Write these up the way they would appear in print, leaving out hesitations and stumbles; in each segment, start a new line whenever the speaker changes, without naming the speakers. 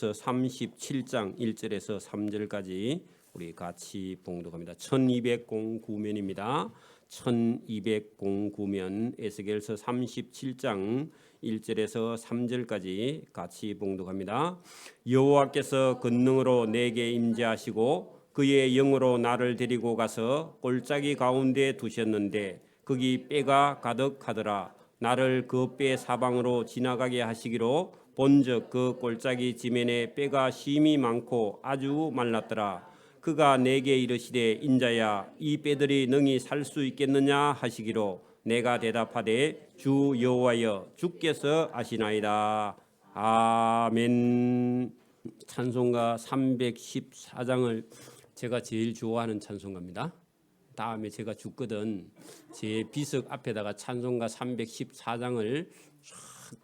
37장 1절에서 3절까지 우리 같이 봉독합니다. 1209면입니다. 1209면 에스겔서 37장 1절에서 3절까지 같이 봉독합니다. 여호와께서 권능으로 내게 임재하시고 그의 영으로 나를 데리고 가서 골짜기 가운데 두셨는데 거기 뼈가 가득하더라. 나를 그 뼈 사방으로 지나가게 하시기로 본즉 그 골짜기 지면에 뼈가 심이 많고 아주 말랐더라. 그가 내게 이르시되 인자야 이 뼈들이 능히 살 수 있겠느냐 하시기로 내가 대답하되 주 여호와여 주께서 아시나이다. 아멘. 찬송가 314장을 제가 제일 좋아하는 찬송가입니다. 다음에 제가 죽거든 제 비석 앞에다가 찬송가 314장을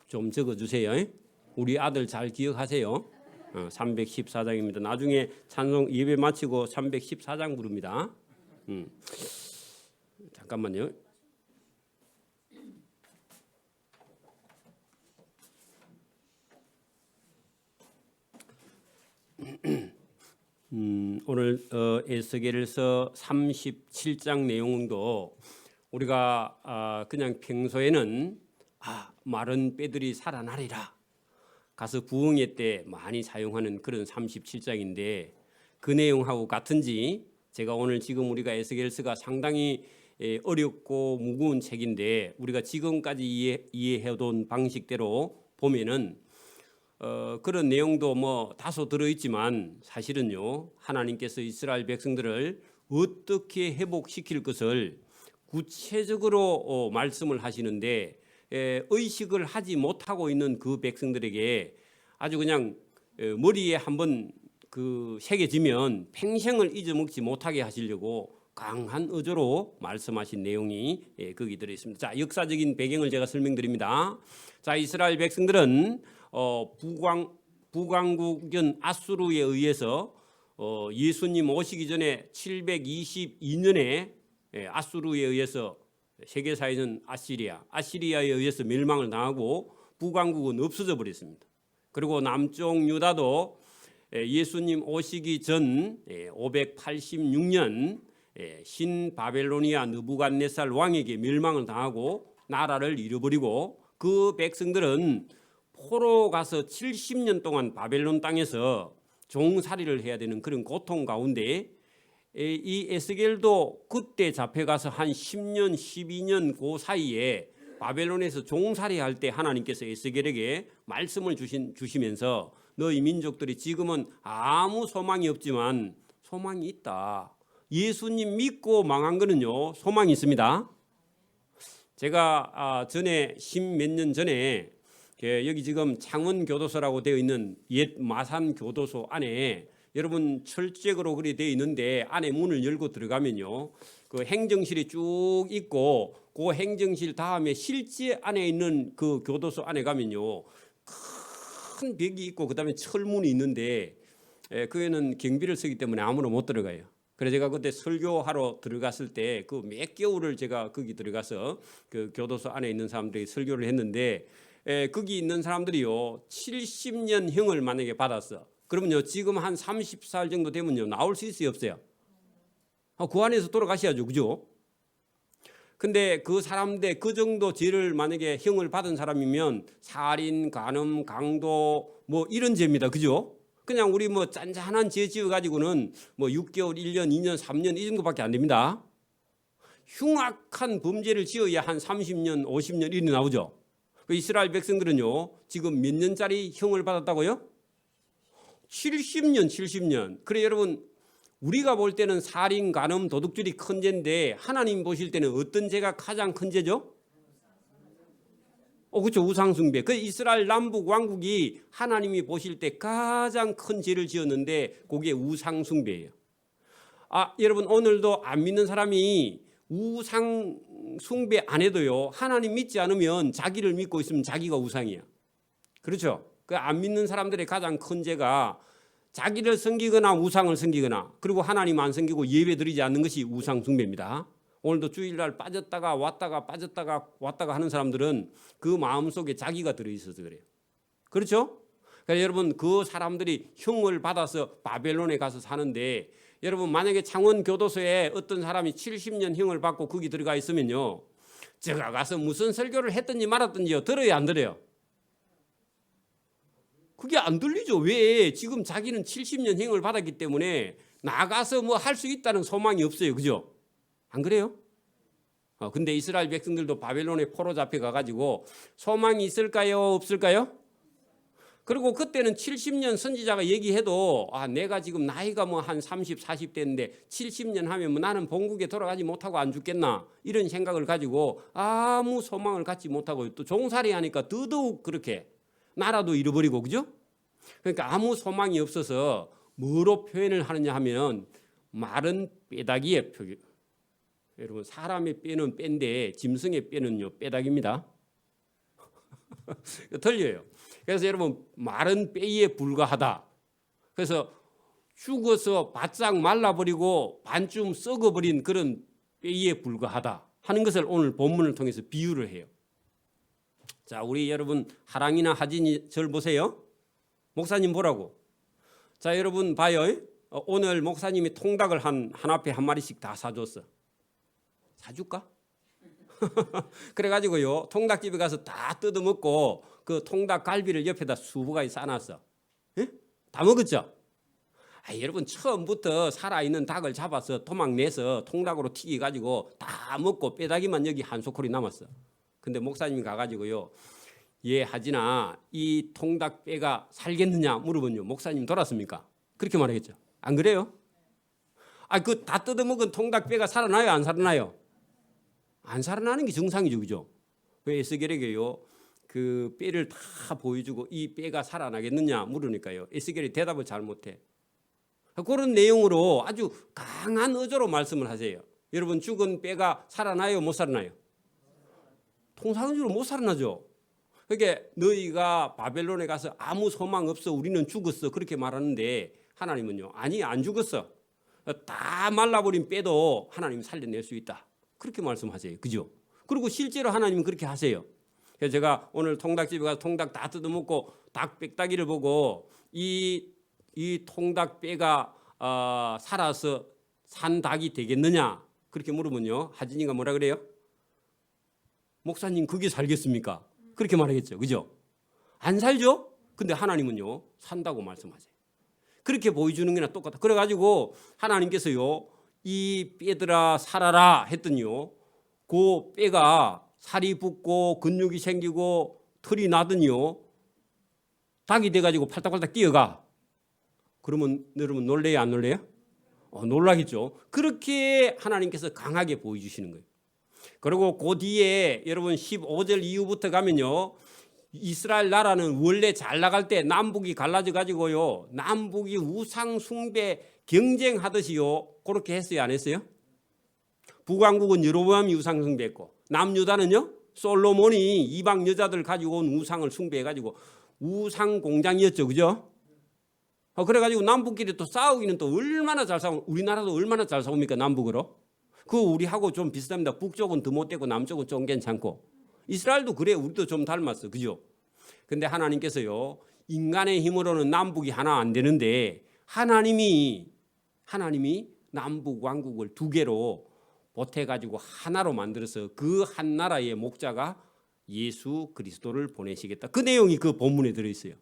좀 적어주세요. 우리 아들 잘 기억하세요. 314장입니다. 나중에 찬송 예배 마치고 314장 부릅니다. 잠깐만요. 오늘 에스겔서 37장 내용도 우리가 그냥 평소에는 마른 뼈들이 살아나리라 가서 부흥회 때 많이 사용하는 그런 37장인데 그 내용하고 같은지 제가 오늘 지금 우리가 에스겔서가 상당히 어렵고 무거운 책인데 우리가 지금까지 이해해온 방식대로 보면은 그런 내용도 뭐 다소 들어있지만 사실은요 하나님께서 이스라엘 백성들을 어떻게 회복시킬 것을 구체적으로 말씀을 하시는데 의식을 하지 못하고 있는 그 백성들에게 아주 그냥 머리에 한번 그 새겨지면 평생을 잊어먹지 못하게 하시려고 강한 의조로 말씀하신 내용이 거기 들어있습니다. 자, 역사적인 배경을 제가 설명드립니다. 자, 이스라엘 백성들은 북왕국인 아수르에 의해서 예수님 오시기 전에 722년에 아수르에 의해서 세계사에는 아시리아에 의해서 멸망을 당하고 북왕국은 없어져 버렸습니다. 그리고 남쪽 유다도 예수님 오시기 전 586년 신바벨로니아 느부갓네살 왕에게 멸망을 당하고 나라를 잃어버리고 그 백성들은 포로 가서 70년 동안 바벨론 땅에서 종살이를 해야 되는 그런 고통 가운데 이 에스겔도 그때 잡혀가서 한 10년 12년 그 사이에 바벨론에서 종살이할 때 하나님께서 에스겔에게 말씀을 주시면서 너희 민족들이 지금은 아무 소망이 없지만 소망이 있다. 예수님 믿고 망한 거는요 소망이 있습니다. 제가 전에 10몇 년 전에 여기 지금 창원교도소라고 되어 있는 옛 마산교도소 안에 여러분 철책으로 그리 되어 있는데 안에 문을 열고 들어가면요 그 행정실이 쭉 있고 그 행정실 다음에 실제 안에 있는 그 교도소 안에 가면요 큰 벽이 있고 그다음에 철문이 있는데 그에는 경비를 쓰기 때문에 아무나 못 들어가요. 그래서 제가 그때 설교하러 들어갔을 때 그 몇 개월을 제가 거기 들어가서 그 교도소 안에 있는 사람들이 설교를 했는데 거기 있는 사람들이요 70년형을 만약에 받았어. 그러면요 지금 한 30살 정도 되면요 나올 수 있어요 없어요? 그 안에서 돌아가셔야죠, 그죠? 근데 그 사람들 그 정도 죄를 만약에 형을 받은 사람이면 살인, 간음, 강도 뭐 이런 죄입니다, 그죠? 그냥 우리 뭐 짠짠한 죄 지어 가지고는 뭐 6개월, 1년, 2년, 3년 이 정도밖에 안 됩니다. 흉악한 범죄를 지어야 한 30년, 50년 이렇게 나오죠. 이스라엘 백성들은요 지금 몇 년짜리 형을 받았다고요? 70년. 그래 여러분 우리가 볼 때는 살인, 간음, 도둑질이 큰 죄인데 하나님 보실 때는 어떤 죄가 가장 큰 죄죠? 그렇죠. 우상숭배. 그 이스라엘 남북 왕국이 하나님이 보실 때 가장 큰 죄를 지었는데 그게 우상숭배예요. 여러분 오늘도 안 믿는 사람이 우상숭배 안 해도요 하나님 믿지 않으면 자기를 믿고 있으면 자기가 우상이야. 그렇죠. 그 안 믿는 사람들의 가장 큰 죄가 자기를 섬기거나 우상을 섬기거나 그리고 하나님 안 섬기고 예배 드리지 않는 것이 우상 숭배입니다. 오늘도 주일날 빠졌다가 왔다가 빠졌다가 왔다가 하는 사람들은 그 마음속에 자기가 들어있어서 그래요. 그렇죠? 그래서 여러분 그 사람들이 형을 받아서 바벨론에 가서 사는데 여러분 만약에 창원교도소에 어떤 사람이 70년 형을 받고 거기 들어가 있으면요. 제가 가서 무슨 설교를 했든지 말았든지요. 들어요 안 들어요? 그게 안 들리죠. 왜? 지금 자기는 70년 형을 받았기 때문에 나가서 뭐 할 수 있다는 소망이 없어요. 그죠? 안 그래요? 근데 이스라엘 백성들도 바벨론에 포로 잡혀가 가지고 소망이 있을까요? 없을까요? 그리고 그때는 70년 선지자가 얘기해도 내가 지금 나이가 뭐 한 30, 40대인데 70년 하면 뭐 나는 본국에 돌아가지 못하고 안 죽겠나 이런 생각을 가지고 아무 소망을 갖지 못하고 또 종살이 하니까 더더욱 그렇게 나라도 잃어버리고 그죠? 그러니까 아무 소망이 없어서 뭐로 표현을 하느냐 하면 마른 뼈다귀의 표현. 여러분 사람의 뼈는 뼈인데 짐승의 뼈는요 뼈다귀입니다. 틀려요. 그래서 여러분 마른 뼈에 불과하다. 그래서 죽어서 바싹 말라버리고 반쯤 썩어버린 그런 뼈에 불과하다 하는 것을 오늘 본문을 통해서 비유를 해요. 자, 우리 여러분 하랑이나 하진이 절 보세요. 목사님 보라고. 자, 여러분 봐요. 오늘 목사님이 통닭을 한 앞에 한 마리씩 다 사줬어. 사줄까? 그래가지고요 통닭집에 가서 다 뜯어먹고 그 통닭 갈비를 옆에다 수북하게 싸놨어. 예? 다 먹었죠? 여러분 처음부터 살아있는 닭을 잡아서 도망내서 통닭으로 튀겨가지고 다 먹고 뼈다귀만 여기 한 소쿠리 남았어. 근데 목사님이 가가지고요 하진아 이 통닭 뼈가 살겠느냐 물어보면 목사님 돌았습니까? 그렇게 말하겠죠. 안 그래요? 그 다 뜯어먹은 통닭 뼈가 살아나요 안 살아나요? 안 살아나는 게 정상이죠. 그죠? 왜 에스겔에게요 그 뼈를 다 보여주고 이 뼈가 살아나겠느냐 물으니까요 에스겔이 대답을 잘 못해. 그런 내용으로 아주 강한 어조로 말씀을 하세요. 여러분 죽은 뼈가 살아나요 못 살아나요? 통상적으로 못 살아나죠. 그러니까 너희가 바벨론에 가서 아무 소망 없어 우리는 죽었어 그렇게 말하는데 하나님은요 아니 안 죽었어. 다 말라버린 뼈도 하나님이 살려낼 수 있다. 그렇게 말씀하세요. 그죠? 그리고 실제로 하나님은 그렇게 하세요. 그래서 제가 오늘 통닭집에 가서 통닭 다 뜯어먹고 닭 뼈다귀를 보고 이 통닭 뼈가 살아서 산 닭이 되겠느냐 그렇게 물으면요 하진이가 뭐라 그래요? 목사님 그게 살겠습니까? 그렇게 말하겠죠. 그죠? 안 살죠? 근데 하나님은요 산다고 말씀하세요. 그렇게 보여주는 게나 똑같아. 그래가지고 하나님께서요 이 뼈들아 살아라 했더니요 그 뼈가 살이 붙고 근육이 생기고 털이 나더니요 닭이 돼가지고 팔딱팔딱 뛰어가. 그러면 여러분 놀래요 안 놀래요? 놀라겠죠. 그렇게 하나님께서 강하게 보여주시는 거예요. 그리고 그 뒤에 여러분 15절 이후부터 가면요 이스라엘 나라는 원래 잘 나갈 때 남북이 갈라져 가지고요 남북이 우상 숭배 경쟁하듯이요 그렇게 했어요 안 했어요? 북왕국은 여로보암이 우상 숭배했고 남유다는요 솔로몬이 이방 여자들 가지고 온 우상을 숭배해 가지고 우상 공장이었죠. 그죠? 그래가지고 남북끼리 또 싸우기는 또 얼마나 잘 싸우. 우리나라도 얼마나 잘 싸웁니까 남북으로? 그 우리하고 좀 비슷합니다. 북쪽은 더 못되고 남쪽은 좀 괜찮고. 이스라엘도 그래. 우리도 좀 닮았어. 그죠? 근데 하나님께서요 인간의 힘으로는 남북이 하나 안 되는데 하나님이 남북 왕국을 두 개로 보태가지고 하나로 만들어서 그 한 나라의 목자가 예수 그리스도를 보내시겠다. 그 내용이 그 본문에 들어있어요.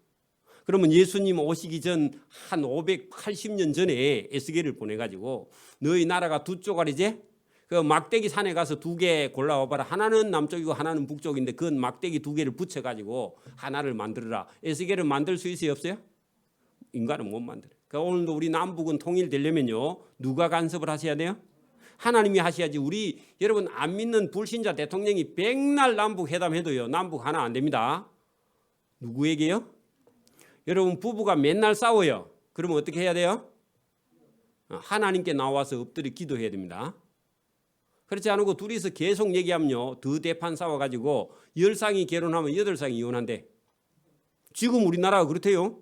그러면 예수님 오시기 전 한 580년 전에 에스겔을 보내가지고 너희 나라가 두 쪼가리제 그 막대기 산에 가서 두 개 골라와봐라. 하나는 남쪽이고 하나는 북쪽인데 그 막대기 두 개를 붙여가지고 하나를 만들어라. 에스겔은 만들 수 있어요 없어요? 인간은 못 만들어요. 그러니까 오늘도 우리 남북은 통일되려면요 누가 간섭을 하셔야 돼요? 하나님이 하셔야지. 우리 여러분 안 믿는 불신자 대통령이 백날 남북 회담해도요 남북 하나 안 됩니다. 누구에게요? 여러분 부부가 맨날 싸워요. 그러면 어떻게 해야 돼요? 하나님께 나와서 엎드려 기도해야 됩니다. 그렇지 않고 둘이서 계속 얘기하면요 더 대판 싸워가지고 10쌍이 결혼하면 8쌍이 이혼한대. 지금 우리나라가 그렇대요.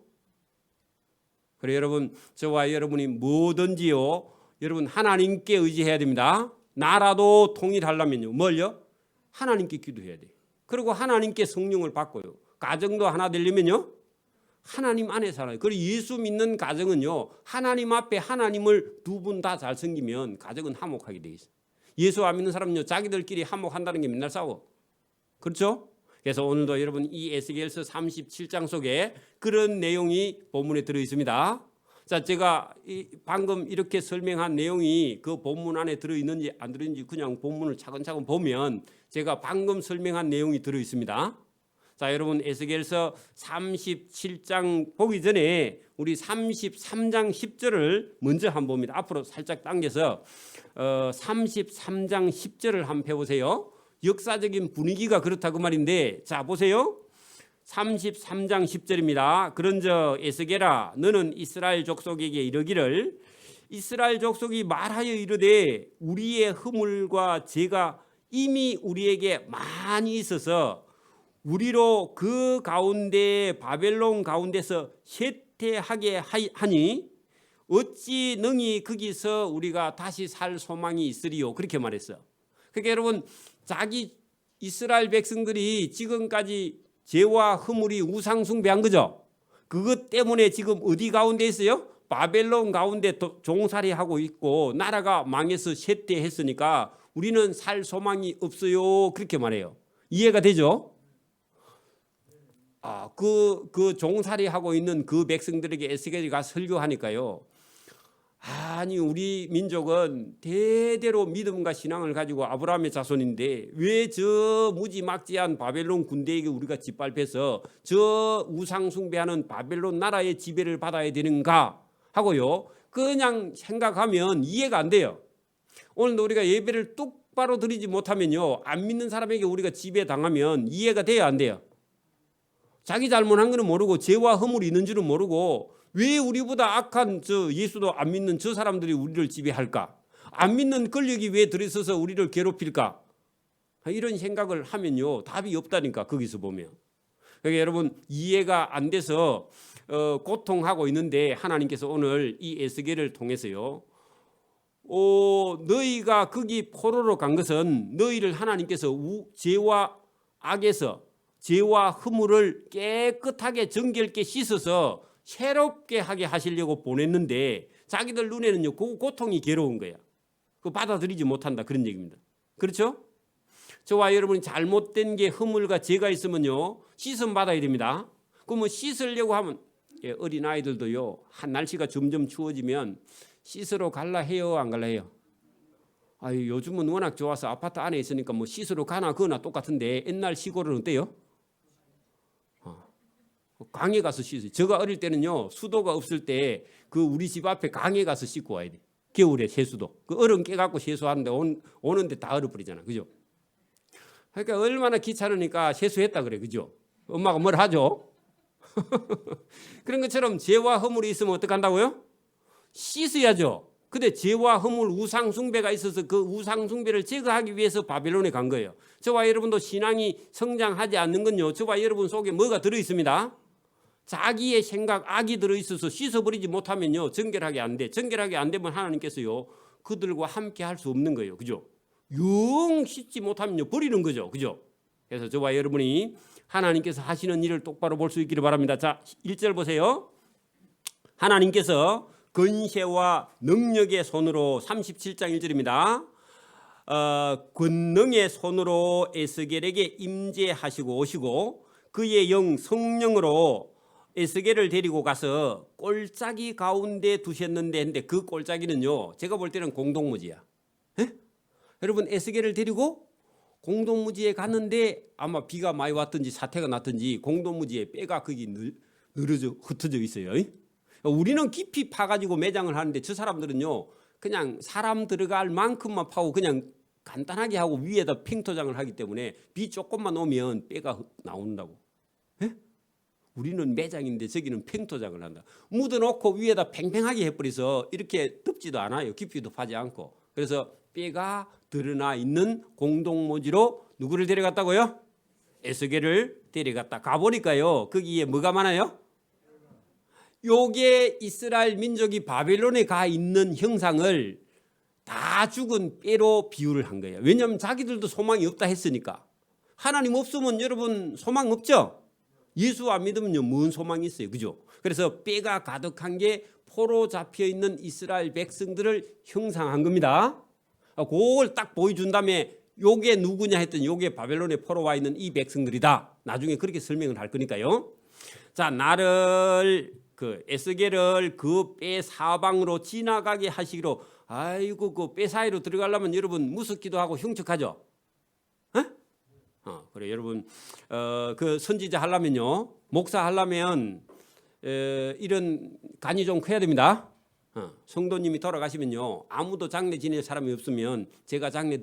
그래 여러분 저와 여러분이 뭐든지요 여러분 하나님께 의지해야 됩니다. 나라도 통일하려면요 뭘요? 하나님께 기도해야 돼요. 그리고 하나님께 성령을 받고요. 가정도 하나 되려면요 하나님 안에 살아요. 그리고 예수 믿는 가정은요, 하나님 앞에 하나님을 두 분 다 잘 섬기면 가정은 화목하게 돼 있어요. 예수 안 믿는 사람은요, 자기들끼리 화목한다는 게 맨날 싸워. 그렇죠? 그래서 오늘도 여러분 이 에스겔서 37장 속에 그런 내용이 본문에 들어 있습니다. 자, 제가 방금 이렇게 설명한 내용이 그 본문 안에 들어 있는지 안 들어 있는지 그냥 본문을 차근차근 보면 제가 방금 설명한 내용이 들어 있습니다. 자, 여러분 에스겔서 37장 보기 전에 우리 33장 10절을 먼저 한번 봅니다. 앞으로 살짝 당겨서 33장 10절을 한번 펴보세요. 역사적인 분위기가 그렇다 그 말인데, 자 보세요. 33장 10절입니다. 그런즉 에스겔아 너는 이스라엘 족속에게 이르기를 이스라엘 족속이 말하여 이르되 우리의 허물과 죄가 이미 우리에게 많이 있어서 우리로 그 가운데 바벨론 가운데서 쇠퇴하게 하니 어찌 능히 거기서 우리가 다시 살 소망이 있으리요. 그렇게 말했어요. 그러니까 여러분 자기 이스라엘 백성들이 지금까지 죄와 허물이 우상 숭배한 거죠. 그것 때문에 지금 어디 가운데 있어요? 바벨론 가운데 종살이하고 있고 나라가 망해서 쇠퇴했으니까 우리는 살 소망이 없어요. 그렇게 말해요. 이해가 되죠? 그 종살이하고 있는 그 백성들에게 에스겔이 가서 설교하니까요. 아니 우리 민족은 대대로 믿음과 신앙을 가지고 아브라함의 자손인데 왜 저 무지막지한 바벨론 군대에게 우리가 짓밟혀서 저 우상 숭배하는 바벨론 나라의 지배를 받아야 되는가 하고요. 그냥 생각하면 이해가 안 돼요. 오늘도 우리가 예배를 똑바로 드리지 못하면요, 안 믿는 사람에게 우리가 지배당하면 이해가 돼야 안 돼요. 자기 잘못한 거는 모르고 죄와 허물이 있는 줄은 모르고 왜 우리보다 악한 저 예수도 안 믿는 저 사람들이 우리를 지배할까? 안 믿는 권력이 왜 들어서서 우리를 괴롭힐까? 이런 생각을 하면요, 답이 없다니까. 거기서 보면. 그러니까 여러분 이해가 안 돼서 고통하고 있는데 하나님께서 오늘 이 에스겔을 통해서요, 너희가 거기 포로로 간 것은 너희를 하나님께서 죄와 악에서 죄와 허물을 깨끗하게 정결케 씻어서 새롭게 하게 하시려고 보냈는데 자기들 눈에는요 그 고통이 괴로운 거야. 그거 받아들이지 못한다 그런 얘기입니다. 그렇죠? 저와 여러분이 잘못된 게 허물과 죄가 있으면요 씻음 받아야 됩니다. 그러면 씻으려고 하면 어린 아이들도요 한 날씨가 점점 추워지면 씻으러 갈라 해요 안 갈라 해요? 요즘은 워낙 좋아서 아파트 안에 있으니까 뭐 씻으러 가나 그거나 똑같은데 옛날 시골은 어때요? 강에 가서 씻어요. 제가 어릴 때는요 수도가 없을 때 그 우리 집 앞에 강에 가서 씻고 와야 돼. 겨울에 세수도 그 얼음 깨갖고 세수하는데 오는데 다 얼어버리잖아. 그죠? 그러니까 얼마나 귀찮으니까 세수했다 그래. 그죠? 엄마가 뭘 하죠? 그런 것처럼 죄와 허물이 있으면 어떻게 한다고요? 씻어야죠. 근데 죄와 허물 우상 숭배가 있어서 그 우상 숭배를 제거하기 위해서 바벨론에 간 거예요. 저와 여러분도 신앙이 성장하지 않는 건요 저와 여러분 속에 뭐가 들어있습니다. 자기의 생각 악이 들어있어서 씻어버리지 못하면요 정결하게 안 돼. 정결하게 안 되면 하나님께서요 그들과 함께 할 수 없는 거예요. 그죠? 영 씻지 못하면요 버리는 거죠. 그죠? 그래서 저와 여러분이 하나님께서 하시는 일을 똑바로 볼 수 있기를 바랍니다. 자 1절 보세요. 하나님께서 권세와 능력의 손으로 37장 1절입니다. 권능의 손으로 에스겔에게 임재하시고 오시고 그의 영 성령으로 에스겔을 데리고 가서 꼴짜기 가운데 두셨는데 근데 그 꼴짜기는요 제가 볼 때는 공동무지야. 여러분 에스겔을 데리고 공동무지에 갔는데 아마 비가 많이 왔든지 사태가 났든지 공동무지에 뼈가 거기 늘어져 흩어져 있어요. 우리는 깊이 파가지고 매장을 하는데 저 사람들은요 그냥 사람 들어갈 만큼만 파고 그냥 간단하게 하고 위에다 팽토장을 하기 때문에 비 조금만 오면 뼈가 나온다고. 우리는 매장인데 저기는 팽토장을 한다. 묻어놓고 위에다 팽팽하게 해버려서 이렇게 덮지도 않아요. 깊이도 파지 않고. 그래서 뼈가 드러나 있는 공동모지로 누구를 데려갔다고요? 에스겔을 데려갔다. 가보니까요 거기에 뭐가 많아요? 요게 이스라엘 민족이 바벨론에 가 있는 형상을 다 죽은 뼈로 비유를 한 거예요. 왜냐하면 자기들도 소망이 없다 했으니까. 하나님 없으면 여러분 소망 없죠? 예수 안 믿으면요 뭔 소망이 있어요, 그죠? 그래서 뼈가 가득한 게 포로 잡혀 있는 이스라엘 백성들을 형상한 겁니다. 그걸 딱 보여준 다음에 요게 누구냐 했더니 요게 바벨론에 포로 와 있는 이 백성들이다. 나중에 그렇게 설명을 할 거니까요. 자, 나를 그 에스겔을 그 뼈 사방으로 지나가게 하시기로. 아이고 그 뼈 사이로 들어가려면 여러분 무섭기도 하고 흉측하죠. 그래 여러분 그 선지자 하려면요, 목사 하려면 이런 간이 좀 커야 됩니다. 성도님이 돌아가시면요 아무도 장례 지낼 사람이 없으면 제가 장례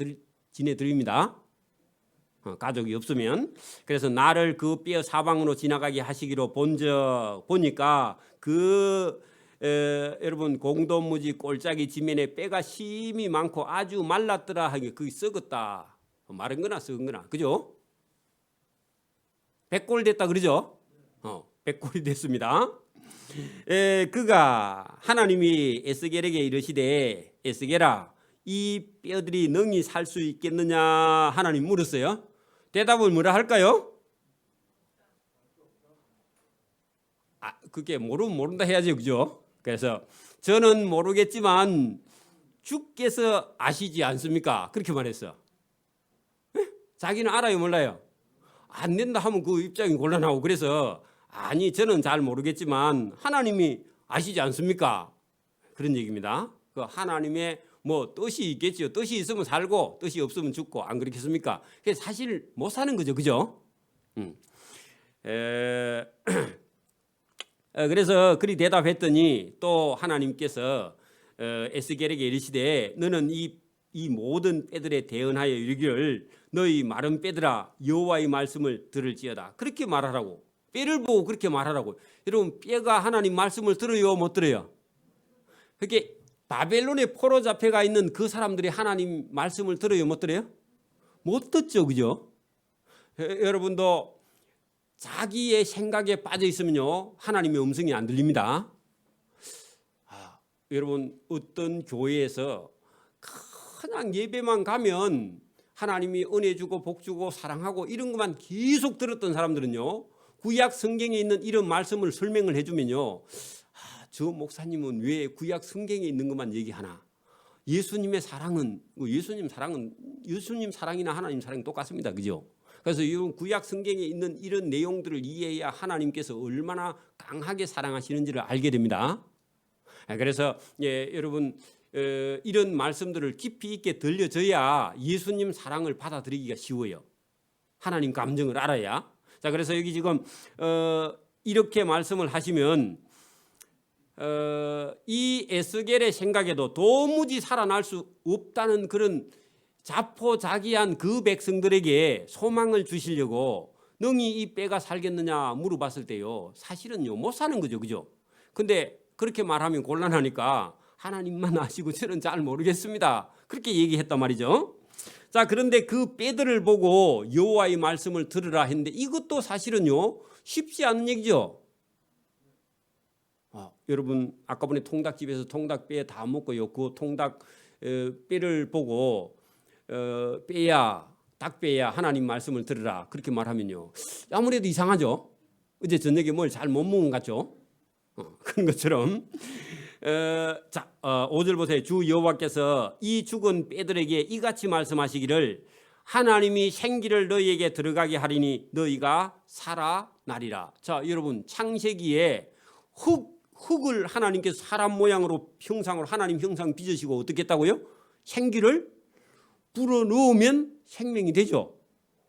지내드립니다. 가족이 없으면. 그래서 나를 그 뼈 사방으로 지나가게 하시기로 본적 보니까 여러분 공동무지 꼴짝이 지면에 뼈가 심이 많고 아주 말랐더라 하기 그게 썩었다. 마른 거나 썩은 거나, 그죠? 백골 됐다 그러죠? 백골이 됐습니다. 그가 하나님이 에스겔에게 이르시되 에스겔아 이 뼈들이 능히 살 수 있겠느냐 하나님 물었어요. 대답을 뭐라 할까요? 그게 모르면 모른다 해야죠, 그죠? 그래서 저는 모르겠지만 주께서 아시지 않습니까? 그렇게 말했어. 자기는 알아요, 몰라요? 안 된다 하면 그 입장이 곤란하고, 그래서 아니 저는 잘 모르겠지만 하나님이 아시지 않습니까? 그런 얘기입니다. 그 하나님의 뭐 뜻이 있겠죠. 뜻이 있으면 살고 뜻이 없으면 죽고, 안 그렇겠습니까? 그래서 사실 못 사는 거죠, 그죠? 그래서 그리 대답했더니 또 하나님께서 에스겔에게 이르시되 너는 이 모든 뼈들에 대언하여 이르기를 너희 마른 뼈들아 여호와의 말씀을 들을지어다. 그렇게 말하라고. 뼈를 보고 그렇게 말하라고. 여러분 뼈가 하나님 말씀을 들어요, 못 들어요? 그게 바벨론에 포로 잡혀가 있는 그 사람들이 하나님 말씀을 들어요, 못 들어요? 못 듣죠, 그죠? 여러분도 자기의 생각에 빠져 있으면요 하나님의 음성이 안 들립니다. 여러분 어떤 교회에서 그냥 예배만 가면 하나님이 은혜 주고 복 주고 사랑하고 이런 것만 계속 들었던 사람들은요, 구약 성경에 있는 이런 말씀을 설명을 해주면요, 저 목사님은 왜 구약 성경에 있는 것만 얘기하나? 예수님의 사랑은 예수님 사랑이나 하나님 사랑이 똑같습니다, 그죠? 그래서 이런 구약 성경에 있는 이런 내용들을 이해해야 하나님께서 얼마나 강하게 사랑하시는지를 알게 됩니다. 그래서 여러분 이런 말씀들을 깊이 있게 들려줘야 예수님 사랑을 받아들이기가 쉬워요. 하나님 감정을 알아야. 자, 그래서 여기 지금 이렇게 말씀을 하시면 이 에스겔의 생각에도 도무지 살아날 수 없다는 그런 자포자기한 그 백성들에게 소망을 주시려고 능히 이 뼈가 살겠느냐 물어봤을 때요, 사실은요 못 사는 거죠, 그죠? 근데 그렇게 말하면 곤란하니까 하나님만 아시고 저는 잘 모르겠습니다, 그렇게 얘기했단 말이죠. 자, 그런데 그 뼈들을 보고 여호와의 말씀을 들으라 했는데 이것도 사실은요 쉽지 않은 얘기죠. 여러분 아까 전에 통닭집에서 통닭뼈 다 먹고요, 그 통닭 뼈를 보고 뼈야 닭뼈야 하나님 말씀을 들으라 그렇게 말하면요 아무래도 이상하죠. 어제 저녁에 뭘 잘 못 먹은 것 같죠. 그런 것처럼 자 5절 보세요. 주 여호와께서 이 죽은 뼈들에게 이같이 말씀하시기를 하나님이 생기를 너희에게 들어가게 하리니 너희가 살아나리라. 자, 여러분 창세기에 흙을 하나님께서 사람 모양으로 형상으로 하나님 형상 빚으시고 어떻게 했다고요? 생기를 불어넣으면 생명이 되죠.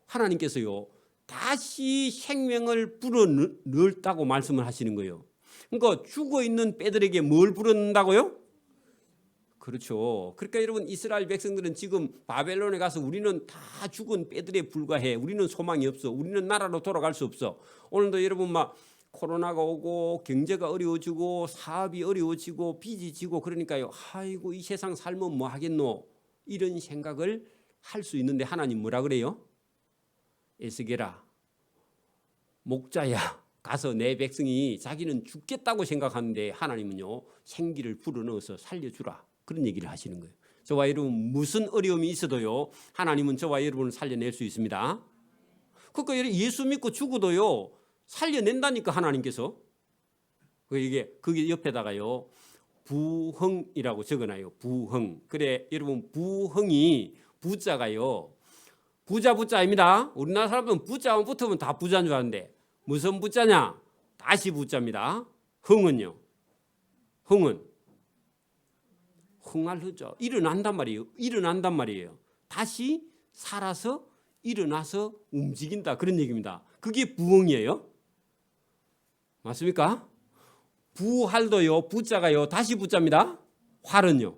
하나님께서요 다시 생명을 불어넣었다고 말씀을 하시는 거예요. 그러니까 죽어있는 뼈들에게 뭘 불어넣는다고요? 그렇죠. 그러니까 여러분 이스라엘 백성들은 지금 바벨론에 가서 우리는 다 죽은 뼈들에 불과해, 우리는 소망이 없어, 우리는 나라로 돌아갈 수 없어. 오늘도 여러분 막 코로나가 오고 경제가 어려워지고 사업이 어려워지고 빚이 지고 그러니까요, 아이고 이 세상 살면 뭐 하겠노, 이런 생각을 할 수 있는데 하나님 뭐라 그래요? 에스겔아 목자야 가서 내 백성이 자기는 죽겠다고 생각하는데 하나님은요 생기를 불어넣어서 살려주라, 그런 얘기를 하시는 거예요. 저와 여러분 무슨 어려움이 있어도요 하나님은 저와 여러분을 살려낼 수 있습니다. 그러니까 예수 믿고 죽어도요 살려낸다니까 하나님께서. 이게 거기 옆에다가요 부흥이라고 적어놔요. 부흥. 그래 여러분 부흥이 부자가요 부자입니다. 우리나라 사람들은 부자만 붙으면 다 부자인 줄 아는데 무슨 부자냐? 다시 부자입니다. 흥은요. 흥은 흥할흐죠. 일어난단 말이에요. 다시 살아서 일어나서 움직인다 그런 얘기입니다. 그게 부흥이에요. 맞습니까? 부활도요 부자가요 다시 부자입니다. 활은요.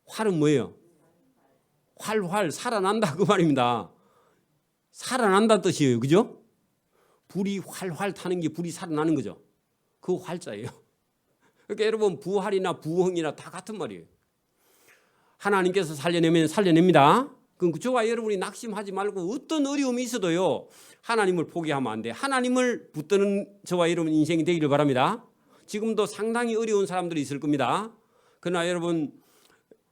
활은 뭐예요? 활 살아난다 그 말입니다. 살아난다는 뜻이에요. 그죠? 불이 활활 타는 게 불이 살아나는 거죠. 그 활자예요. 그러니까 여러분 부활이나 부흥이나 다 같은 말이에요. 하나님께서 살려내면 살려냅니다. 그럼 저와 여러분이 낙심하지 말고 어떤 어려움이 있어도요 하나님을 포기하면 안 돼. 하나님을 붙드는 저와 여러분 인생이 되기를 바랍니다. 지금도 상당히 어려운 사람들이 있을 겁니다. 그러나 여러분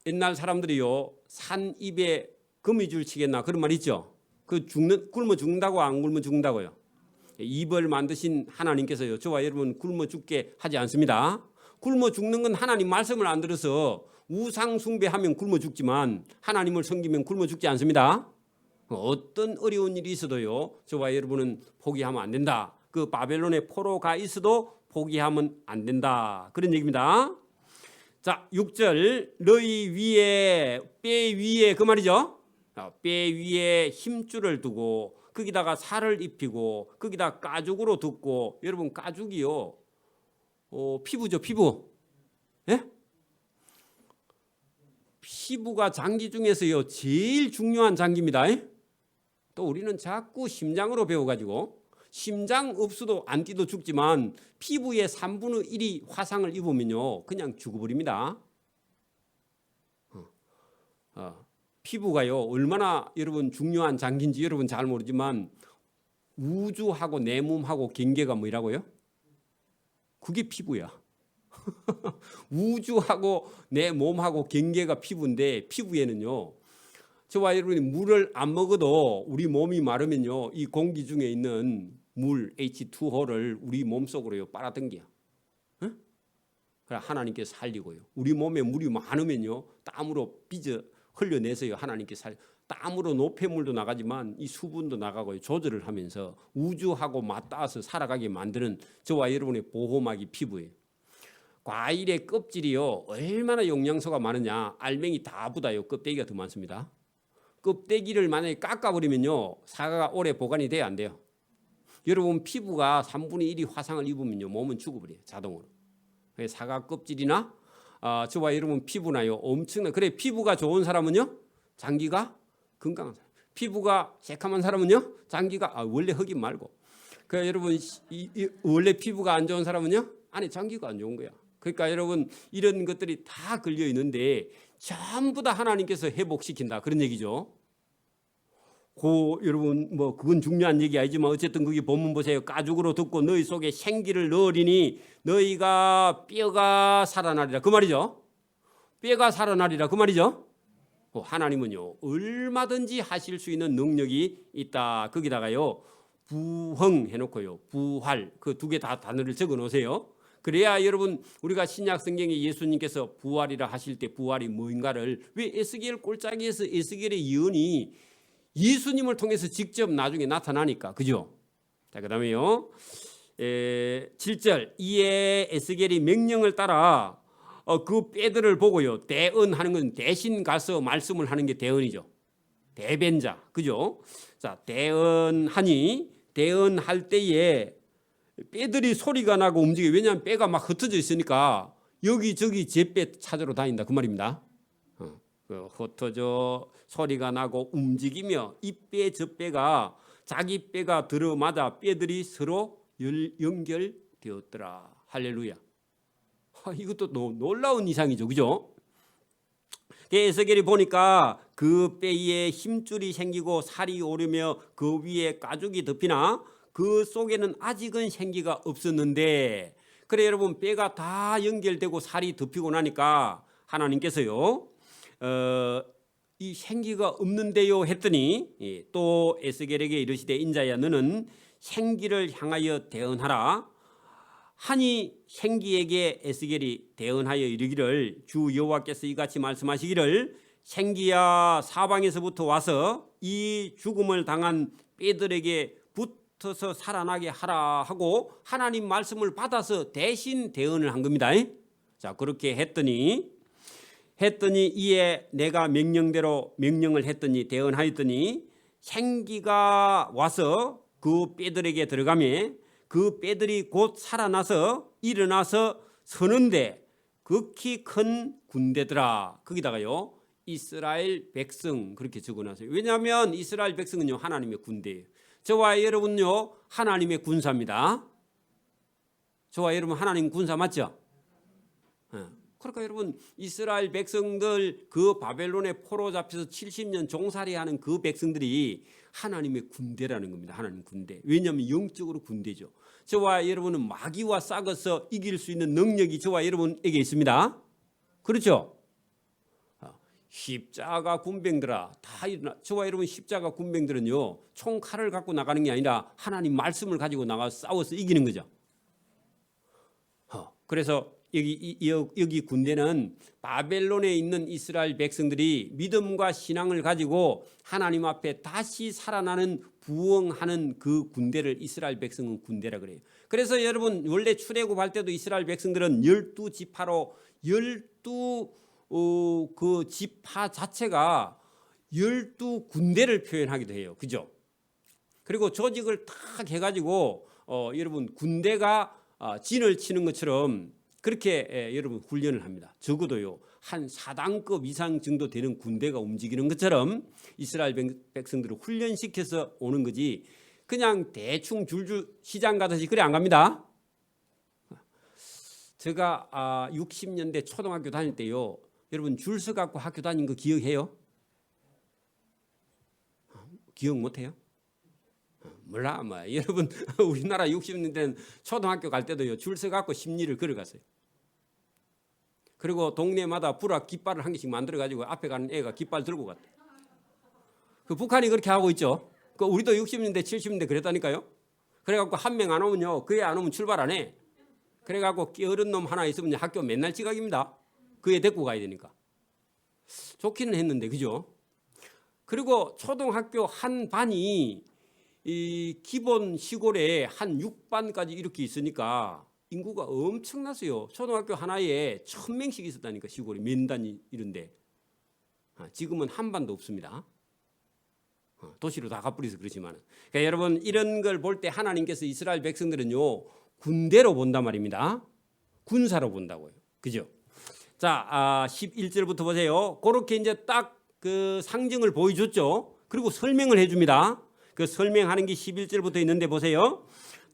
옛날 사람들이요 산 입에 거미줄 치겠나 그런 말 있죠. 그 굶어 죽는다고 안 굶어 죽는다고요. 입을 만드신 하나님께서요 저와 여러분 굶어 죽게 하지 않습니다. 굶어 죽는 건 하나님 말씀을 안 들어서 우상 숭배하면 굶어 죽지만 하나님을 섬기면 굶어 죽지 않습니다. 어떤 어려운 일이 있어도요 저와 여러분은 포기하면 안 된다. 그 바벨론의 포로 가 있어도 포기하면 안 된다 그런 얘기입니다. 자 6절 너희 위에 뼈 위에 그 말이죠. 뼈 위에 힘줄을 두고 거기다가 살을 입히고 거기다 가죽으로 덮고 여러분 가죽이요 피부죠 피부. 예? 피부가 장기 중에서요 제일 중요한 장기입니다. 또 우리는 자꾸 심장으로 배워가지고 심장 없어도 안 뛰도 죽지만 피부의 3분의 1이 화상을 입으면요 그냥 죽어버립니다. 피부가요 얼마나 여러분 중요한 장기인지 여러분 잘 모르지만 우주하고 내 몸하고 경계가 뭐라고요? 그게 피부야. 우주하고 내 몸하고 경계가 피부인데 피부에는요 저와 여러분이 물을 안 먹어도 우리 몸이 마르면요 이 공기 중에 있는 물 H2O를 우리 몸속으로요 빨아당겨. 그래 하나님께서 살리고요. 우리 몸에 물이 많으면요 땀으로 빚어 흘려내서요 하나님께서 땀으로 노폐물도 나가지만 이 수분도 나가고요 조절을 하면서 우주하고 맞닿아서 살아가게 만드는 저와 여러분의 보호막이 피부예요. 과일의 껍질이요 얼마나 영양소가 많으냐 알맹이 다 보다요 껍데기가 더 많습니다. 껍데기를 만약에 깎아버리면요 사과가 오래 보관이 돼야 안 돼요. 여러분 피부가 3분의 1이 화상을 입으면요 몸은 죽어버려요 자동으로. 사과 껍질이나 저와 여러분 피부나요 엄청나. 그래 피부가 좋은 사람은요 장기가 건강한 사람. 피부가 새카만 사람은요 장기가 원래 흑인 말고. 그 여러분 원래 피부가 안 좋은 사람은요 안에 장기가 안 좋은 거야. 그러니까 여러분 이런 것들이 다 걸려 있는데 전부 다 하나님께서 회복시킨다 그런 얘기죠. 여러분 뭐 그건 중요한 얘기 아니지만 어쨌든 거기 본문 보세요. 가죽으로 덮고 너희 속에 생기를 넣으리니 너희가 뼈가 살아나리라 그 말이죠. 뼈가 살아나리라 그 말이죠. 하나님은요 얼마든지 하실 수 있는 능력이 있다. 거기다가요 부흥 해놓고요 부활 그 두 개 다 단어를 적어 놓으세요. 그래야 여러분 우리가 신약 성경에 예수님께서 부활이라 하실 때 부활이 뭔가를 왜 에스겔 꼴짜기에서 에스겔의 예언이 예수님을 통해서 직접 나중에 나타나니까 그죠? 자 그다음에요 7절 이에 에스겔이 명령을 따라 그 뼈들을 보고요 대언하는 건 대신 가서 말씀을 하는 게 대언이죠. 대변자 그죠? 자 대언하니 대언할 때에 뼈들이 소리가 나고 움직여. 왜냐하면 뼈가 막 흩어져 있으니까 여기저기 제 뼈 찾으러 다닌다 그 말입니다. 흩어져 소리가 나고 움직이며 이 뼈 저 뼈가 자기 뼈가 들어맞아 뼈들이 서로 연결되었더라. 할렐루야. 이것도 놀라운 이상이죠. 그죠? 에스겔이 보니까 그 뼈에 힘줄이 생기고 살이 오르며 그 위에 가죽이 덮이나 그 속에는 아직은 생기가 없었는데 그래 여러분 뼈가 다 연결되고 살이 덮이고 나니까 하나님께서요 이 생기가 없는데요 했더니 또 에스겔에게 이르시되 인자야 너는 생기를 향하여 대언하라. 하니 생기에게 에스겔이 대언하여 이르기를 주 여호와께서 이같이 말씀하시기를 생기야 사방에서부터 와서 이 죽음을 당한 뼈들에게 붙어서 살아나게 하라 하고 하나님 말씀을 받아서 대신 대언을 한 겁니다. 자, 그렇게 했더니 이에 내가 명령대로 명령을 했더니 대언하였더니 생기가 와서 그 뼈들에게 들어가며 그 뼈들이 곧 살아나서 일어나서 서는데 극히 큰 군대더라. 거기다가요 이스라엘 백성 그렇게 적어놨어요. 왜냐하면 이스라엘 백성은요 하나님의 군대예요. 저와 여러분요 하나님의 군사입니다. 저와 여러분 하나님 군사 맞죠? 그러니까 여러분 이스라엘 백성들 그 바벨론의 포로 잡혀서 70년 종살이하는 그 백성들이 하나님의 군대라는 겁니다. 하나님 군대. 왜냐하면 영적으로 군대죠. 저와 여러분은 마귀와 싸워서 이길 수 있는 능력이 저와 여러분에게 있습니다. 그렇죠? 십자가 군병들아 다 일어나. 저와 여러분 십자가 군병들은요 총 칼을 갖고 나가는 게 아니라 하나님 말씀을 가지고 나가서 싸워서 이기는 거죠. 그래서 여기 군대는 바벨론에 있는 이스라엘 백성들이 믿음과 신앙을 가지고 하나님 앞에 다시 살아나는 부흥하는 그 군대를 이스라엘 백성은 군대라 그래요. 그래서 여러분 원래 출애굽할 때도 이스라엘 백성들은 12지파로 12그 지파 자체가 12군대를 표현하기도 해요. 그죠? 그리고 조직을 딱 해가지고 여러분 군대가 진을 치는 것처럼 그렇게 여러분 훈련을 합니다. 적어도요 한 4단급 이상 정도 되는 군대가 움직이는 것처럼 이스라엘 백성들을 훈련시켜서 오는 거지 그냥 대충 줄줄 시장 가듯이 그래 안 갑니다. 제가 60년대 초등학교 다닐 때요 여러분 줄 서 갖고 학교 다닌 거 기억해요? 기억 못해요? 몰라 아마 여러분 우리나라 60년대는 초등학교 갈 때도요 줄 서 갖고 심리를 걸어갔어요. 그리고 동네마다 불화 깃발을 한 개씩 만들어 가지고 앞에 가는 애가 깃발 들고 갔대. 그 북한이 그렇게 하고 있죠. 그 우리도 60년대 70년대 그랬다니까요. 그래갖고 한 명 안 오면요 그 애 안 오면 출발 안 해. 그래갖고 게으른 놈 하나 있으면 학교 맨날 지각입니다. 그 애 데리고 가야 되니까. 좋기는 했는데 그죠. 그리고 초등학교 한 반이 이 기본 시골에 한 6반까지 이렇게 있으니까 인구가 엄청났어요. 초등학교 하나에 1000명씩 있었다니까 시골에 면단이 이런데. 지금은 한 반도 없습니다. 도시로 다 가버려서 그렇지만. 그러니까 여러분 이런 걸 볼 때 하나님께서 이스라엘 백성들은요 군대로 본단 말입니다. 군사로 본다고요. 그죠? 자, 11절부터 보세요. 그렇게 이제 딱 그 상징을 보여줬죠. 그리고 설명을 해줍니다. 그 설명하는 게 11절부터 있는데 보세요.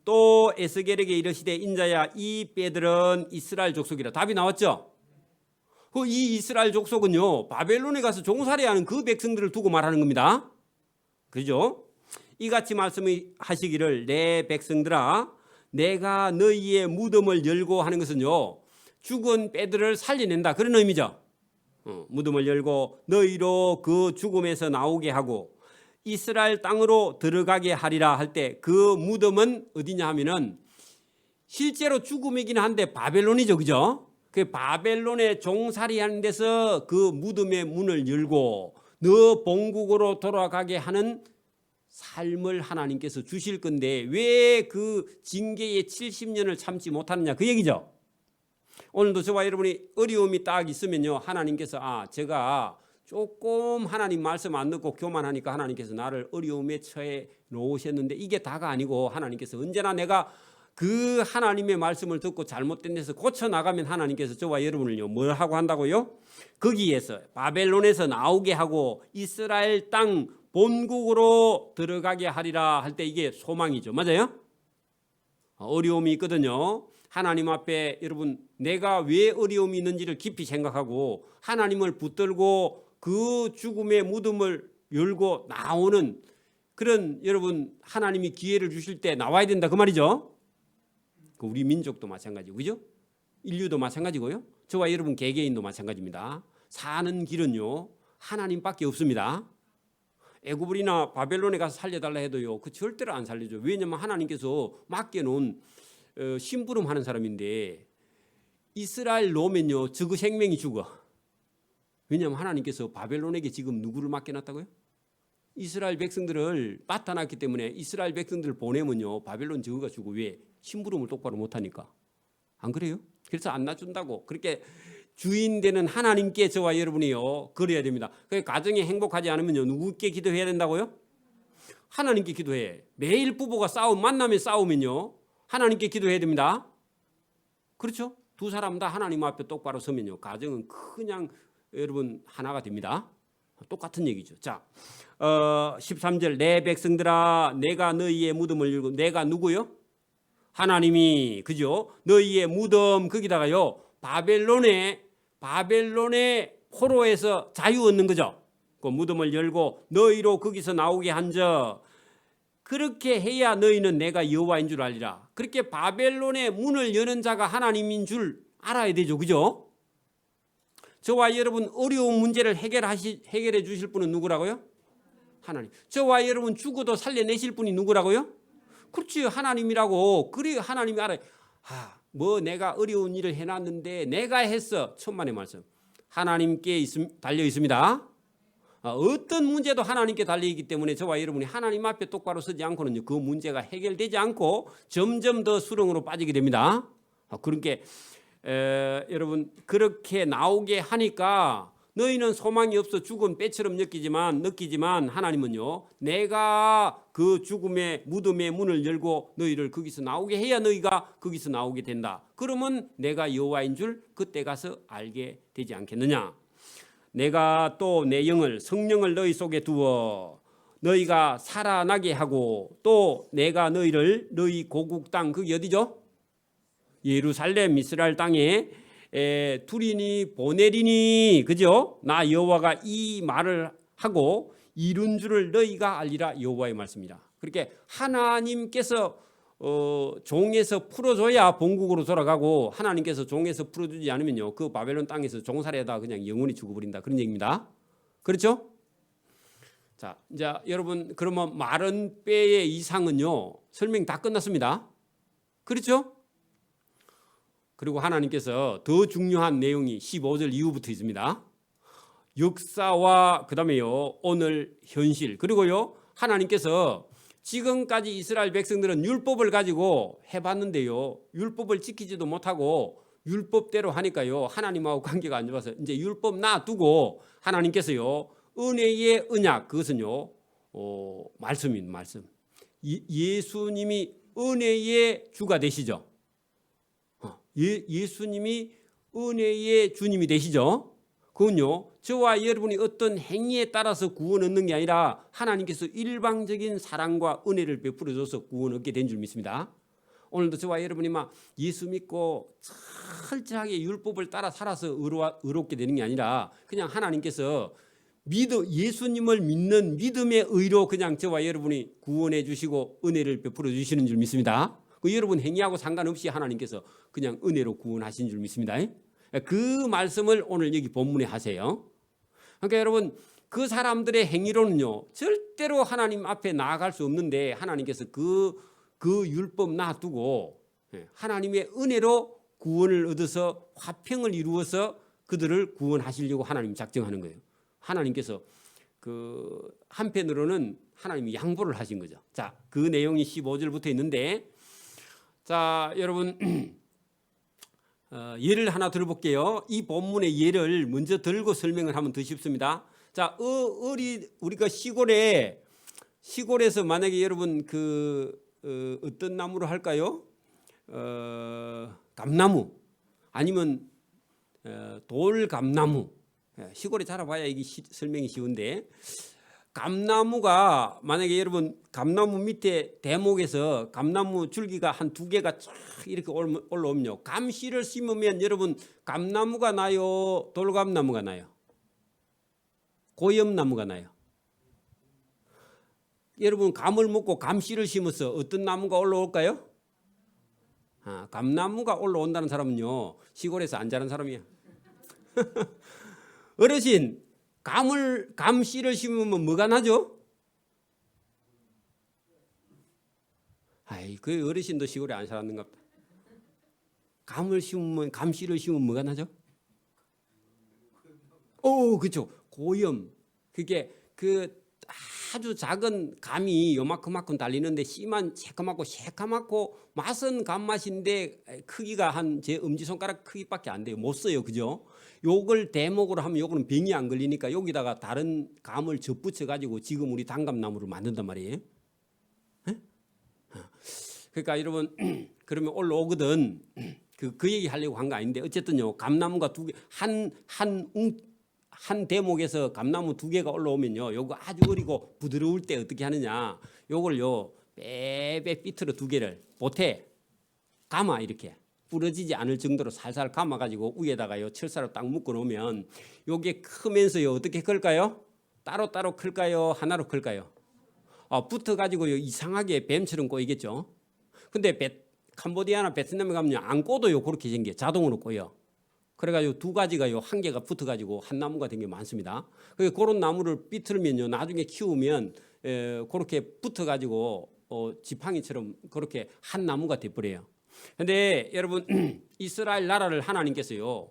또 에스겔에게 이르시되 인자야 이 뼈들은 이스라엘 족속이라. 답이 나왔죠. 그 이 이스라엘 족속은요 바벨론에 가서 종살이하는 그 백성들을 두고 말하는 겁니다. 그죠? 이같이 말씀하시기를 내 백성들아 내가 너희의 무덤을 열고 하는 것은요 죽은 뼈들을 살려낸다 그런 의미죠. 무덤을 열고 너희로 그 죽음에서 나오게 하고 이스라엘 땅으로 들어가게 하리라 할 때 그 무덤은 어디냐 하면은 실제로 죽음이긴 한데 바벨론이죠. 그죠? 그 바벨론에 종살이하는 데서 그 무덤의 문을 열고 너 본국으로 돌아가게 하는 삶을 하나님께서 주실 건데 왜 그 징계의 70년을 참지 못하느냐 그 얘기죠. 오늘도 저와 여러분이 어려움이 딱 있으면요 하나님께서 제가 조금 하나님 말씀 안 듣고 교만하니까 하나님께서 나를 어려움에 처해 놓으셨는데 이게 다가 아니고 하나님께서 언제나 내가 그 하나님의 말씀을 듣고 잘못된 데서 고쳐 나가면 하나님께서 저와 여러분을요 뭘 하고 한다고요? 거기에서 바벨론에서 나오게 하고 이스라엘 땅 본국으로 들어가게 하리라 할 때 이게 소망이죠. 맞아요? 어려움이 있거든요. 하나님 앞에 여러분 내가 왜 어려움이 있는지를 깊이 생각하고 하나님을 붙들고 그 죽음의 무덤을 열고 나오는 그런 여러분 하나님이 기회를 주실 때 나와야 된다 그 말이죠. 우리 민족도 마찬가지고 그죠? 인류도 마찬가지고요. 저와 여러분 개개인도 마찬가지입니다. 사는 길은요 하나님밖에 없습니다. 애굽이나 바벨론에 가서 살려달라 해도요, 그 절대로 안 살려줘. 왜냐하면 하나님께서 맡겨놓은 심부름하는 사람인데 이스라엘 놓으면요 적의 생명이 죽어. 왜냐하면 하나님께서 바벨론에게 지금 누구를 맡겨놨다고요? 이스라엘 백성들을 맡아놨기 때문에 이스라엘 백성들을 보내면요 바벨론 저거가 죽어. 왜? 심부름을 똑바로 못하니까. 안 그래요? 그래서 안 놔준다고. 그렇게 주인 되는 하나님께 저와 여러분이요 그래야 됩니다. 가정이 행복하지 않으면요 누구께 기도해야 된다고요? 하나님께 기도해. 매일 부부가 만나면 싸우면요 하나님께 기도해야 됩니다. 그렇죠? 두 사람 다 하나님 앞에 똑바로 서면요 가정은 그냥 여러분 하나가 됩니다. 똑같은 얘기죠. 자, 13절 내 백성들아 내가 너희의 무덤을 열고. 내가 누구요? 하나님이. 그죠? 너희의 무덤 거기다가요 바벨론의 포로에서 자유 얻는 거죠. 그 무덤을 열고 너희로 거기서 나오게 한저. 그렇게 해야 너희는 내가 여호와인 줄 알리라. 그렇게 바벨론의 문을 여는 자가 하나님인 줄 알아야 되죠. 그죠? 저와 여러분 어려운 문제를 해결해 주실 분은 누구라고요? 하나님. 저와 여러분 죽어도 살려내실 분이 누구라고요? 그렇지, 하나님이라고. 그래, 하나님이 알아요. 뭐 내가 어려운 일을 해놨는데 내가 했어. 천만의 말씀. 하나님께 달려 있습니다. 어떤 문제도 하나님께 달려있기 때문에 저와 여러분이 하나님 앞에 똑바로 서지 않고는 그 문제가 해결되지 않고 점점 더 수렁으로 빠지게 됩니다. 그렇게 여러분 그렇게 나오게 하니까 너희는 소망이 없어 죽은 빼처럼 느끼지만 하나님은요 내가 그 죽음의 무덤의 문을 열고 너희를 거기서 나오게 해야 너희가 거기서 나오게 된다. 그러면 내가 여호와인 줄 그때 가서 알게 되지 않겠느냐. 내가 또 내 영을 성령을 너희 속에 두어 너희가 살아나게 하고 또 내가 너희 고국 땅 그게 어디죠? 예루살렘 이스라엘 땅에 두리니 보내리니. 그죠? 나 여호와가 이 말을 하고 이룬 줄을 너희가 알리라. 여호와의 말씀이다. 그렇게 하나님께서 종에서 풀어줘야 본국으로 돌아가고 하나님께서 종에서 풀어주지 않으면요 그 바벨론 땅에서 종살이하다 그냥 영원히 죽어버린다. 그런 얘기입니다. 그렇죠? 자, 이제 여러분 그러면 마른 뼈의 이상은요 설명 다 끝났습니다. 그렇죠? 그리고 하나님께서 더 중요한 내용이 15절 이후부터 있습니다. 역사와 그다음에요 오늘 현실. 그리고요 하나님께서 지금까지 이스라엘 백성들은 율법을 가지고 해봤는데요 율법을 지키지도 못하고 율법대로 하니까요 하나님하고 관계가 안 좋아서 이제 율법 놔두고 하나님께서요 은혜의 언약, 그것은요 말씀입니다. 말씀. 예수님이 은혜의 주가 되시죠. 예수님이 은혜의 주님이 되시죠. 그건요 저와 여러분이 어떤 행위에 따라서 구원 얻는 게 아니라 하나님께서 일방적인 사랑과 은혜를 베풀어줘서 구원 얻게 된 줄 믿습니다. 오늘도 저와 여러분이 막 예수 믿고 철저하게 율법을 따라 살아서 의롭게 되는 게 아니라 그냥 하나님께서 예수님을 믿는 믿음의 의로 그냥 저와 여러분이 구원해 주시고 은혜를 베풀어 주시는 줄 믿습니다. 여러분 행위하고 상관없이 하나님께서 그냥 은혜로 구원하신 줄 믿습니다. 그 말씀을 오늘 여기 본문에 하세요. 그러니까 여러분 그 사람들의 행위로는요 절대로 하나님 앞에 나아갈 수 없는데 하나님께서 그 율법 놔두고 하나님의 은혜로 구원을 얻어서 화평을 이루어서 그들을 구원하시려고 하나님 작정하는 거예요. 하나님께서 그 한편으로는 하나님이 양보를 하신 거죠. 자, 그 내용이 15절부터 있는데 자 여러분 예를 하나 들어볼게요. 이 본문의 예를 먼저 들고 설명을 하면 더 쉽습니다. 자, 우리가 시골에서 만약에 여러분 어떤 나무로 할까요? 감나무 아니면 돌감나무. 시골에 자라봐야 이게 설명이 쉬운데 감나무가 만약에 여러분 감나무 밑에 대목에서 감나무 줄기가 한 2개가 쫙 이렇게 올라오면요 감씨를 심으면 여러분 감나무가 나요 돌감나무가 나요 고엽나무가 나요? 여러분 감을 먹고 감씨를 심어서 어떤 나무가 올라올까요? 감나무가 올라온다는 사람은요 시골에서 안 자란 사람이야. 어르신 감씨를 심으면 뭐가 나죠? 아이, 그 어르신도 시골에 안 살았는가 보다. 감을 심으면, 감씨를 심으면 뭐가 나죠? 그렇죠. 고염. 그게 그 아주 작은 감이 요만큼만큼 달리는데 씨만 새카맣고 맛은 감맛인데 크기가 한 제 엄지손가락 크기밖에 안 돼요. 못 써요. 그죠? 요걸 대목으로 하면 요거는 병이 안 걸리니까 여기다가 다른 감을 접붙여 가지고 지금 우리 단감나무를 만든단 말이에요. 에? 그러니까 여러분 그러면 올라오거든. 그 얘기 하려고 한 거 아닌데 어쨌든요. 감나무가 두 개, 한 대목에서 감나무 두 개가 올라오면요, 요거 아주 어리고 부드러울 때 어떻게 하느냐, 요걸요 빼빼 삐뚤어 두 개를 보태 감아, 이렇게 부러지지 않을 정도로 살살 감아가지고 위에다가요 철사로 딱 묶어 놓으면 요게 크면서요 어떻게 클까요? 따로따로 클까요? 하나로 클까요? 붙어가지고요 이상하게 뱀처럼 꼬이겠죠. 근데 캄보디아나 베트남에 가면 안 꼬도요. 그렇게 생겨 자동으로 꼬여. 그래가지고 두 가지가요 한 개가 붙어가지고 한 나무가 된 게 많습니다. 그런 나무를 삐뚤면요 나중에 키우면 그렇게 붙어가지고 지팡이처럼 그렇게 한 나무가 돼버려요. 근데 여러분 이스라엘 나라를 하나님께서요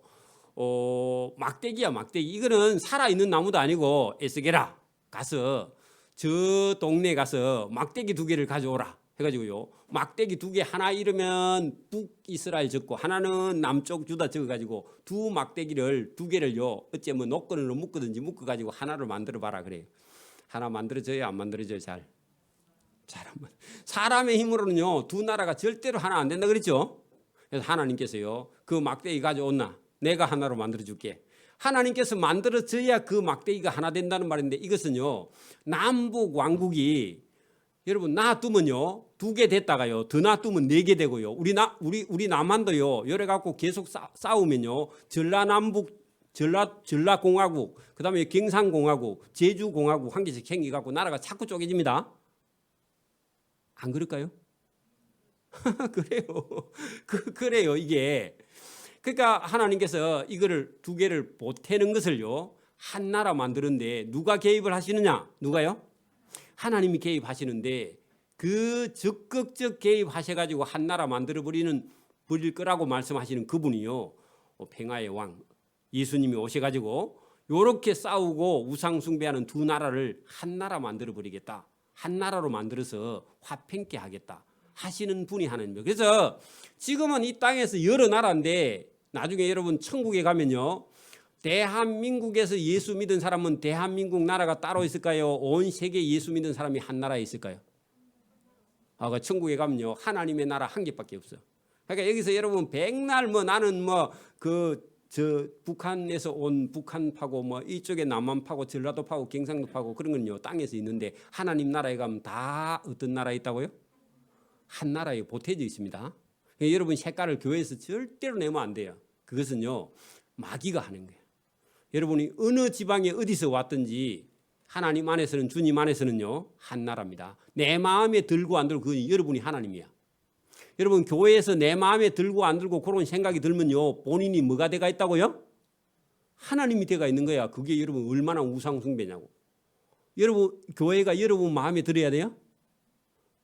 막대기야, 막대기. 이거는 살아있는 나무도 아니고 에스게라 가서 저 동네 가서 막대기 두 개를 가져오라 해가지고요 막대기 두 개, 하나 잃으면 북이스라엘 적고 하나는 남쪽 유다 적어가지고 두 막대기를 두 개를요 어째 노끈으로 묶거든지 묶어가지고 하나를 만들어 봐라 그래요. 하나 만들어져요? 안 만들어져요? 잘 안 만들어져요. 사람의 힘으로는요 두 나라가 절대로 하나 안 된다 그랬죠. 그래서 하나님께서요 그 막대기 가져온나 내가 하나로 만들어 줄게. 하나님께서 만들어져야 그 막대기가 하나 된다는 말인데, 이것은요 남북 왕국이 여러분 놔두면요 두 개 됐다가요 더 놔두면 네 개 되고요 우리 남한도요 이래 갖고 계속 싸우면요 전라공화국, 그다음에 경상공화국, 제주공화국 한 개씩 생겨 갖고 나라가 자꾸 쪼개집니다. 안 그럴까요? 그래요. 그래요 이게. 그러니까 하나님께서 이거를 두 개를 보태는 것을요 한 나라 만드는데 누가 개입을 하시느냐? 누가요? 하나님이 개입하시는데 그 적극적 개입하셔가지고 한 나라 만들어버릴 거라고 말씀하시는 그분이요 평화의 왕 예수님이 오셔가지고 요렇게 싸우고 우상 숭배하는 두 나라를 한 나라 만들어버리겠다, 한 나라로 만들어서 화평케 하겠다 하시는 분이 하나님이에요. 그래서 지금은 이 땅에서 여러 나라인데 나중에 여러분 천국에 가면요 대한민국에서 예수 믿은 사람은 대한민국 나라가 따로 있을까요? 온 세계 예수 믿은 사람이 한 나라에 있을까요? 그 천국에 가면요 하나님의 나라 한 개밖에 없어요. 그러니까 여기서 여러분 백날 나는 저 북한에서 온 북한파고 이쪽에 남한파고 전라도 파고 경상도 파고 그런 건요 땅에서 있는데 하나님 나라에 가면 다 어떤 나라에 있다고요? 한 나라에 보태져 있습니다. 그러니까 여러분 색깔을 교회에서 절대로 내면 안 돼요. 그것은요 마귀가 하는 거예요. 여러분이 어느 지방에 어디서 왔든지 하나님 안에서는, 주님 안에서는요 한 나라입니다. 내 마음에 들고 안 들고 그건 여러분이 하나님이야. 여러분 교회에서 내 마음에 들고 안 들고 그런 생각이 들면요 본인이 뭐가 돼가 있다고요? 하나님이 돼가 있는 거야. 그게 여러분 얼마나 우상 숭배냐고. 여러분 교회가 여러분 마음에 들어야 돼요?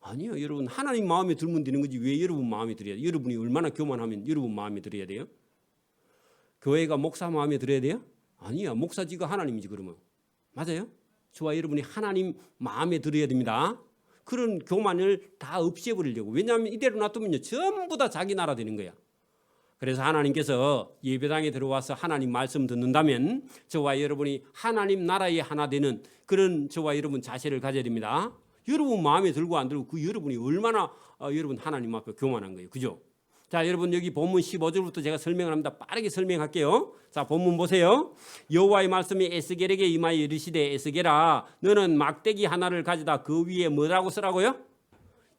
아니요. 여러분 하나님 마음에 들면 되는 거지 왜 여러분 마음에 들어야 돼요? 여러분이 얼마나 교만하면 여러분 마음에 들어야 돼요? 교회가 목사 마음에 들어야 돼요? 아니야. 목사지가 하나님이지 그러면. 맞아요? 저와 여러분이 하나님 마음에 들어야 됩니다. 그런 교만을 다 없애버리려고. 왜냐하면 이대로 놔두면요 전부 다 자기 나라 되는 거야. 그래서 하나님께서 예배당에 들어와서 하나님 말씀 듣는다면 저와 여러분이 하나님 나라의 하나 되는 그런 저와 여러분 자세를 가져야 됩니다. 여러분 마음에 들고 안 들고 그 여러분이 얼마나 여러분 하나님 앞에 교만한 거예요. 그죠? 자, 여러분 여기 본문 15절부터 제가 설명을 합니다. 빠르게 설명할게요. 자, 본문 보세요. 여호와의 말씀이 에스겔에게 임하여 이르시되 에스겔아 너는 막대기 하나를 가져다 그 위에 뭐라고 쓰라고요?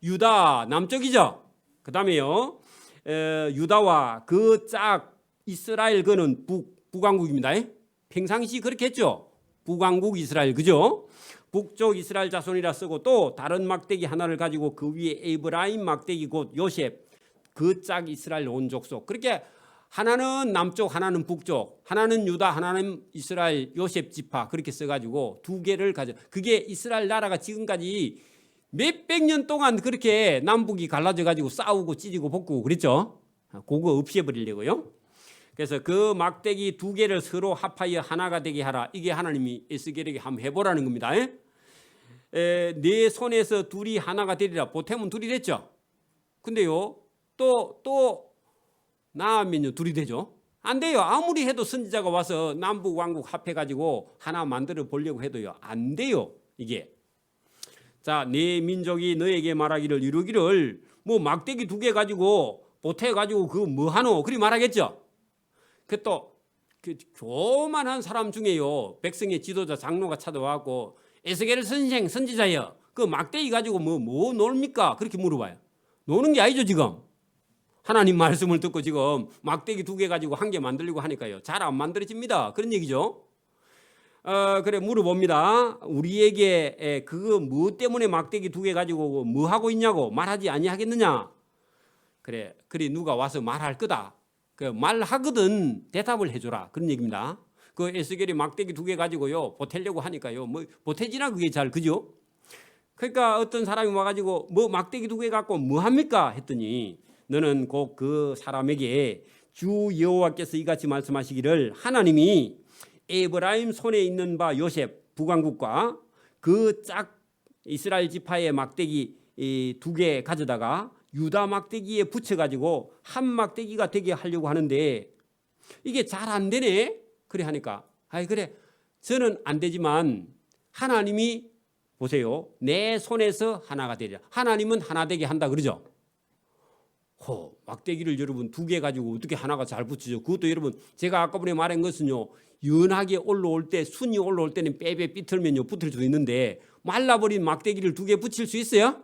유다 남쪽이죠. 그 다음에요 유다와 그 짝 이스라엘 그는 북왕국입니다. 평상시 그렇게 했죠. 북왕국 이스라엘 그죠? 북쪽 이스라엘 자손이라 쓰고 또 다른 막대기 하나를 가지고 그 위에 에브라임 막대기 곧 요셉 그 짝 이스라엘 온 족속. 그렇게 하나는 남쪽 하나는 북쪽 하나는 유다 하나는 이스라엘 요셉 지파 그렇게 써가지고 두 개를 가져. 그게 이스라엘 나라가 지금까지 몇백 년 동안 그렇게 남북이 갈라져 가지고 싸우고 찢고 볶고 그랬죠. 그거 없애버리려고요. 그래서 그 막대기 두 개를 서로 합하여 하나가 되게 하라. 이게 하나님이 에스겔에게 한번 해보라는 겁니다. 내 손에서 둘이 하나가 되리라. 보탬은 둘이 됐죠. 근데요 또 나으면요 둘이 되죠. 안 돼요. 아무리 해도 선지자가 와서 남북 왕국 합해가지고 하나 만들어 보려고 해도요 안 돼요. 이게 자, 네 민족이 너에게 말하기를 이루기를 뭐 막대기 두 개 가지고 보태 가지고 그거 뭐 하노? 그리 말하겠죠. 그 또 그 교만한 사람 중에요 백성의 지도자 장로가 찾아와갖고 에스겔 선생 선지자여 그 막대기 가지고 뭐 놀입니까? 그렇게 물어봐요. 노는 게 아니죠 지금. 하나님 말씀을 듣고 지금 막대기 두 개 가지고 한 개 만들려고 하니까요 잘 안 만들어집니다. 그런 얘기죠. 그래 물어봅니다. 우리에게 그거 뭐 때문에 막대기 두 개 가지고 뭐 하고 있냐고 말하지 아니하겠느냐. 그래 누가 와서 말할 거다. 그 말하거든 대답을 해줘라. 그런 얘기입니다. 그 에스겔이 막대기 두 개 가지고요 보태려고 하니까요 뭐 보태지나 그게 잘 그죠? 그러니까 어떤 사람이 와가지고 뭐 막대기 두 개 갖고 뭐 합니까 했더니 너는 곧 그 사람에게 주 여호와께서 이같이 말씀하시기를 하나님이 에브라임 손에 있는 바 요셉 북왕국과 그 짝 이스라엘 지파의 막대기 두 개 가져다가 유다 막대기에 붙여가지고 한 막대기가 되게 하려고 하는데 이게 잘 안 되네. 그래 하니까 아이 그래 저는 안 되지만 하나님이 보세요 내 손에서 하나가 되리라. 하나님은 하나 되게 한다 그러죠. 막대기를 여러분 두 개 가지고 어떻게 하나가 잘 붙이죠. 그것도 여러분 제가 아까번에 말한 것은요 연하게 올라올 때 순이 올라올 때는 빼빼 삐틀면요 붙을 수 있는데 말라버린 막대기를 두 개 붙일 수 있어요?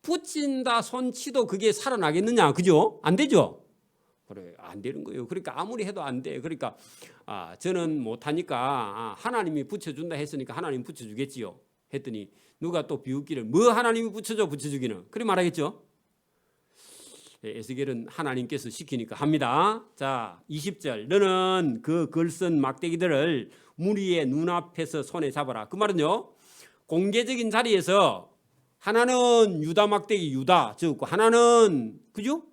붙인다 손치도 그게 살아나겠느냐 그죠? 안 되죠. 그래 안 되는 거예요. 그러니까 아무리 해도 안 돼. 그러니까 저는 못하니까 하나님이 붙여준다 했으니까 하나님 붙여주겠지요 했더니 누가 또 비웃기를 뭐 하나님이 붙여주기는 그래 말하겠죠. 에스겔은 하나님께서 시키니까 합니다. 자 20절 너는 그 글쓴 막대기들을 무리의 눈앞에서 손에 잡아라. 그 말은요 공개적인 자리에서 하나는 유다 막대기 유다 적고 하나는 그죠?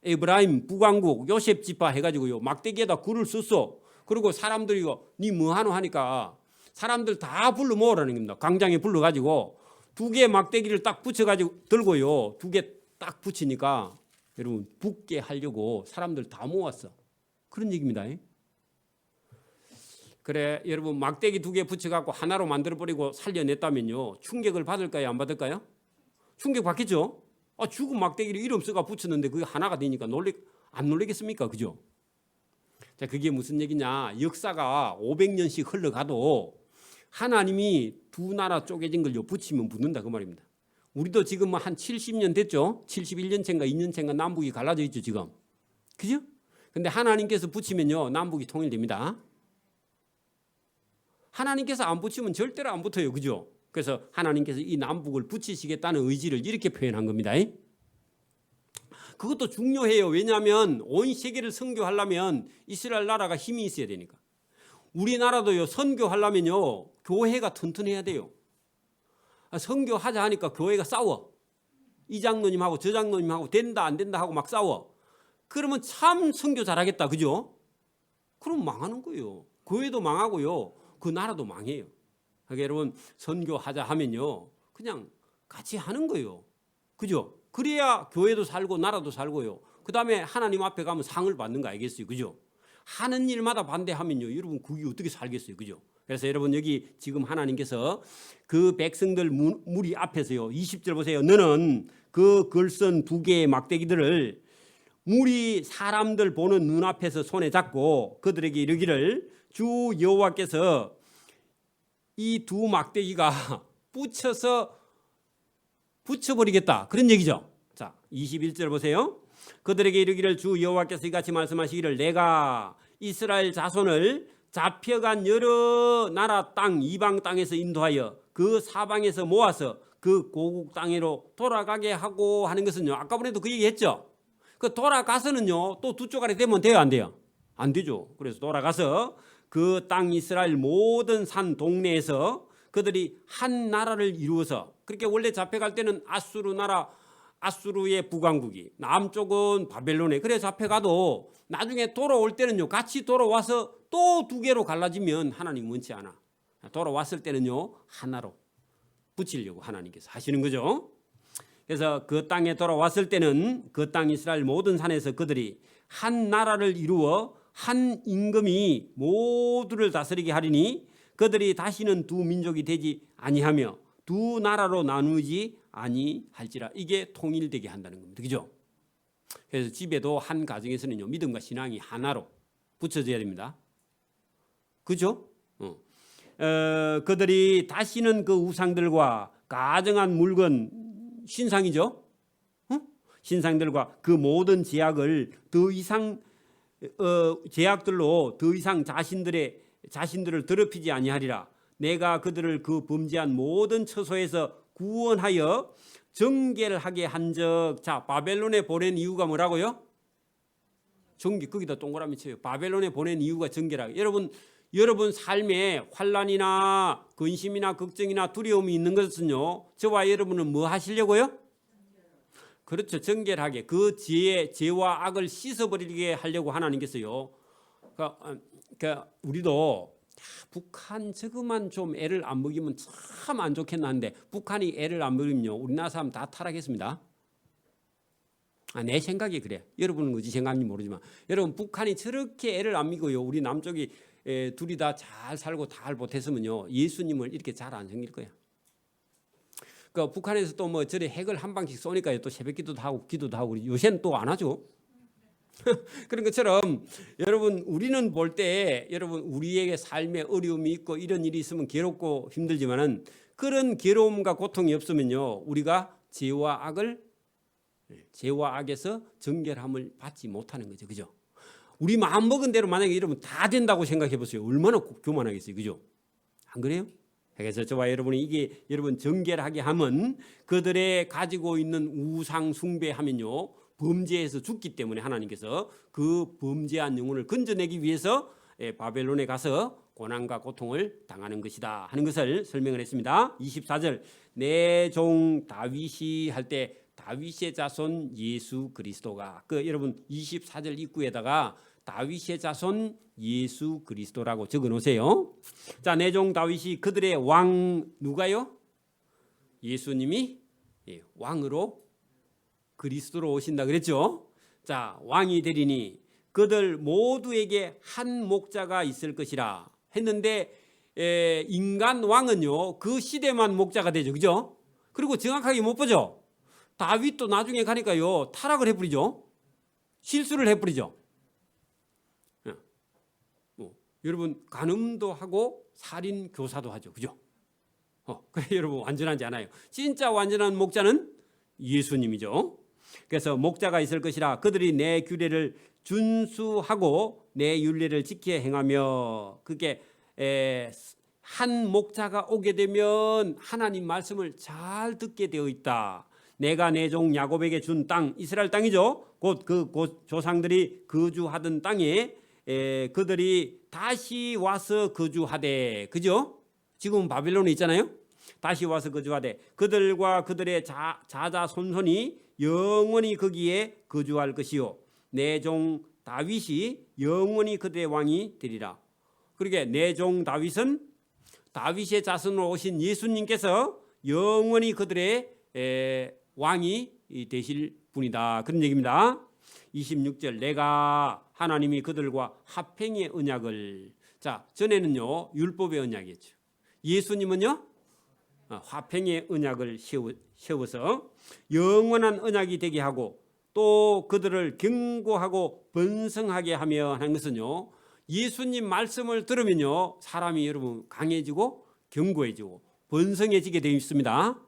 에브라임 북왕국 요셉 지파 해가지고요 막대기에다 글을 썼어. 그리고 사람들이 니 뭐하노 하니까 사람들 다 불러 모으라는 겁니다. 광장에 불러가지고 두 개 막대기를 딱 붙여가지고 들고요 두 개 딱 붙이니까 여러분 붙게 하려고 사람들 다 모았어. 그런 얘기입니다. 그래 여러분 막대기 두 개 붙여갖고 하나로 만들어버리고 살려냈다면요 충격을 받을까요 안 받을까요? 충격 받겠죠. 죽은 막대기를 이름 써가 붙였는데 그게 하나가 되니까 안 놀라겠습니까? 그죠? 자 그게 무슨 얘기냐. 역사가 500년씩 흘러가도 하나님이 두 나라 쪼개진 걸요 붙이면 붙는다 그 말입니다. 우리도 지금 한 70년 됐죠. 71년째인가 2년째인가 남북이 갈라져 있죠 지금. 그죠? 근데 하나님께서 붙이면요 남북이 통일됩니다. 하나님께서 안 붙이면 절대로 안 붙어요. 그죠? 그래서 하나님께서 이 남북을 붙이시겠다는 의지를 이렇게 표현한 겁니다. 그것도 중요해요. 왜냐하면 온 세계를 선교하려면 이스라엘 나라가 힘이 있어야 되니까. 우리나라도요 선교하려면요 교회가 튼튼해야 돼요. 선교하자 하니까 교회가 싸워. 이 장로님하고 저 장로님하고 된다 안 된다 하고 막 싸워. 그러면 참 선교 잘하겠다. 그죠? 그럼 망하는 거예요. 교회도 망하고요. 그 나라도 망해요. 그러니까 여러분 선교하자 하면요 그냥 같이 하는 거예요. 그죠? 그래야 교회도 살고 나라도 살고요. 그 다음에 하나님 앞에 가면 상을 받는 거 알겠어요. 그죠? 하는 일마다 반대하면요 여러분 그게 어떻게 살겠어요. 그죠? 그래서 여러분 여기 지금 하나님께서 그 백성들 무리 앞에서요 20절 보세요. 너는 그 글쓴 두 개의 막대기들을 무리 사람들 보는 눈앞에서 손에 잡고 그들에게 이르기를 주 여호와께서 이 두 막대기가 붙여버리겠다 그런 얘기죠. 자 21절 보세요. 그들에게 이르기를 주 여호와께서 이같이 말씀하시기를 내가 이스라엘 자손을 잡혀간 여러 나라 땅 이방 땅에서 인도하여 그 사방에서 모아서 그 고국 땅으로 돌아가게 하고 하는 것은요 아까번에도 그 얘기했죠. 그 돌아가서는요 또 두 쪼가리 되면 돼요 안 돼요? 안 되죠. 그래서 돌아가서 그 땅 이스라엘 모든 산 동네에서 그들이 한 나라를 이루어서 그렇게 원래 잡혀갈 때는 아수르 나라 아수르의 북왕국이 남쪽은 바벨론에 그래 잡혀가도 나중에 돌아올 때는요 같이 돌아와서 또 두 개로 갈라지면 하나님 원치 않아. 돌아왔을 때는요 하나로 붙이려고 하나님께서 하시는 거죠. 그래서 그 땅에 돌아왔을 때는 그 땅 이스라엘 모든 산에서 그들이 한 나라를 이루어 한 임금이 모두를 다스리게 하리니 그들이 다시는 두 민족이 되지 아니하며 두 나라로 나누지 아니할지라. 이게 통일되게 한다는 겁니다. 그죠? 그래서 집에도 한 가정에서는요 믿음과 신앙이 하나로 붙여져야 됩니다. 그죠? 그들이 다시는 그 우상들과 가정한 물건 신상이죠. 신상들과 그 모든 제약을 더 이상 제약들로 더 이상 자신들을 더럽히지 아니하리라. 내가 그들을 그 범죄한 모든 처소에서 구원하여 정결 하게 한적. 자, 바벨론에 보낸 이유가 뭐라고요? 정결. 거기다 동그라미 쳐요. 바벨론에 보낸 이유가 정결하게. 여러분 삶에 환난이나 근심이나 걱정이나 두려움이 있는 것은요 저와 여러분은 뭐 하시려고요? 그렇죠. 정결하게 그 죄와 악을 씻어버리게 하려고 하나님께서요. 그러니까 우리도 북한 저그만 좀 애를 안 먹이면 참 안 좋겠는데 북한이 애를 안 먹이면요 우리나라 사람 다 타락했습니다. 내 생각이 그래. 여러분은 어찌 생각인지 모르지만 여러분 북한이 저렇게 애를 안 먹이고요 우리 남쪽이 둘이 다 잘 살고 잘 못했으면요 예수님을 이렇게 잘 안 섬길 거야. 그러니까 북한에서 또 뭐 저래 핵을 한 방씩 쏘니까 또 새벽기도도 하고 기도도 하고 요새는 또 안 하죠. 그런 것처럼 여러분 우리는 볼 때 여러분 우리에게 삶에 어려움이 있고 이런 일이 있으면 괴롭고 힘들지만은 그런 괴로움과 고통이 없으면요 우리가 죄와 악에서 정결함을 받지 못하는 거죠. 그죠? 우리 마음 먹은 대로 만약에 이러면 다 된다고 생각해 보세요. 얼마나 교만하겠어요. 그죠? 안 그래요? 그래서 저와 여러분이 이게 여러분 정결하게 하면 그들의 가지고 있는 우상 숭배하면요 범죄에서 죽기 때문에 하나님께서 그 범죄한 영혼을 건져내기 위해서 바벨론에 가서 고난과 고통을 당하는 것이다 하는 것을 설명을 했습니다. 24절 내 종 다윗이 할 때 다윗의 자손 예수 그리스도가 여러분 24절 입구에다가 다윗의 자손 예수 그리스도라고 적어 놓으세요. 자, 내 종 다윗이 그들의 왕 누가요? 예수님이 왕으로 그리스도로 오신다 그랬죠. 자, 왕이 되리니 그들 모두에게 한 목자가 있을 것이라 했는데 인간 왕은요 그 시대만 목자가 되죠. 그죠? 그리고 정확하게 못 보죠. 다윗도 나중에 가니까요 타락을 해버리죠. 실수를 해버리죠. 여러분 간음도 하고 살인 교사도 하죠. 그죠? 그래 여러분 완전하지 않아요. 진짜 완전한 목자는 예수님이죠. 그래서 목자가 있을 것이라 그들이 내 규례를 준수하고 내 율례를 지켜 행하며 그게 한 목자가 오게 되면 하나님 말씀을 잘 듣게 되어 있다. 내가 내 종 야곱에게 준 땅 이스라엘 땅이죠. 곧 조상들이 거주하던 땅에 그들이 다시 와서 거주하되 그죠? 지금 바벨론에 있잖아요. 다시 와서 거주하되 그들과 그들의 자손이 영원히 거기에 거주할 것이요 내 종 다윗이 영원히 그들의 왕이 되리라. 그러게 내 종 다윗은 다윗의 자손으로 오신 예수님께서 영원히 그들의 왕이 되실 분이다. 그런 얘기입니다. 26절 내가 하나님이 그들과 화평의 언약을 자 전에는요 율법의 언약이었죠. 예수님은요 화평의 언약을 세워서 영원한 언약이 되게 하고 또 그들을 견고하고 번성하게 하며 하는 것은요 예수님 말씀을 들으면요 사람이 여러분 강해지고 견고해지고 번성해지게 되어 있습니다.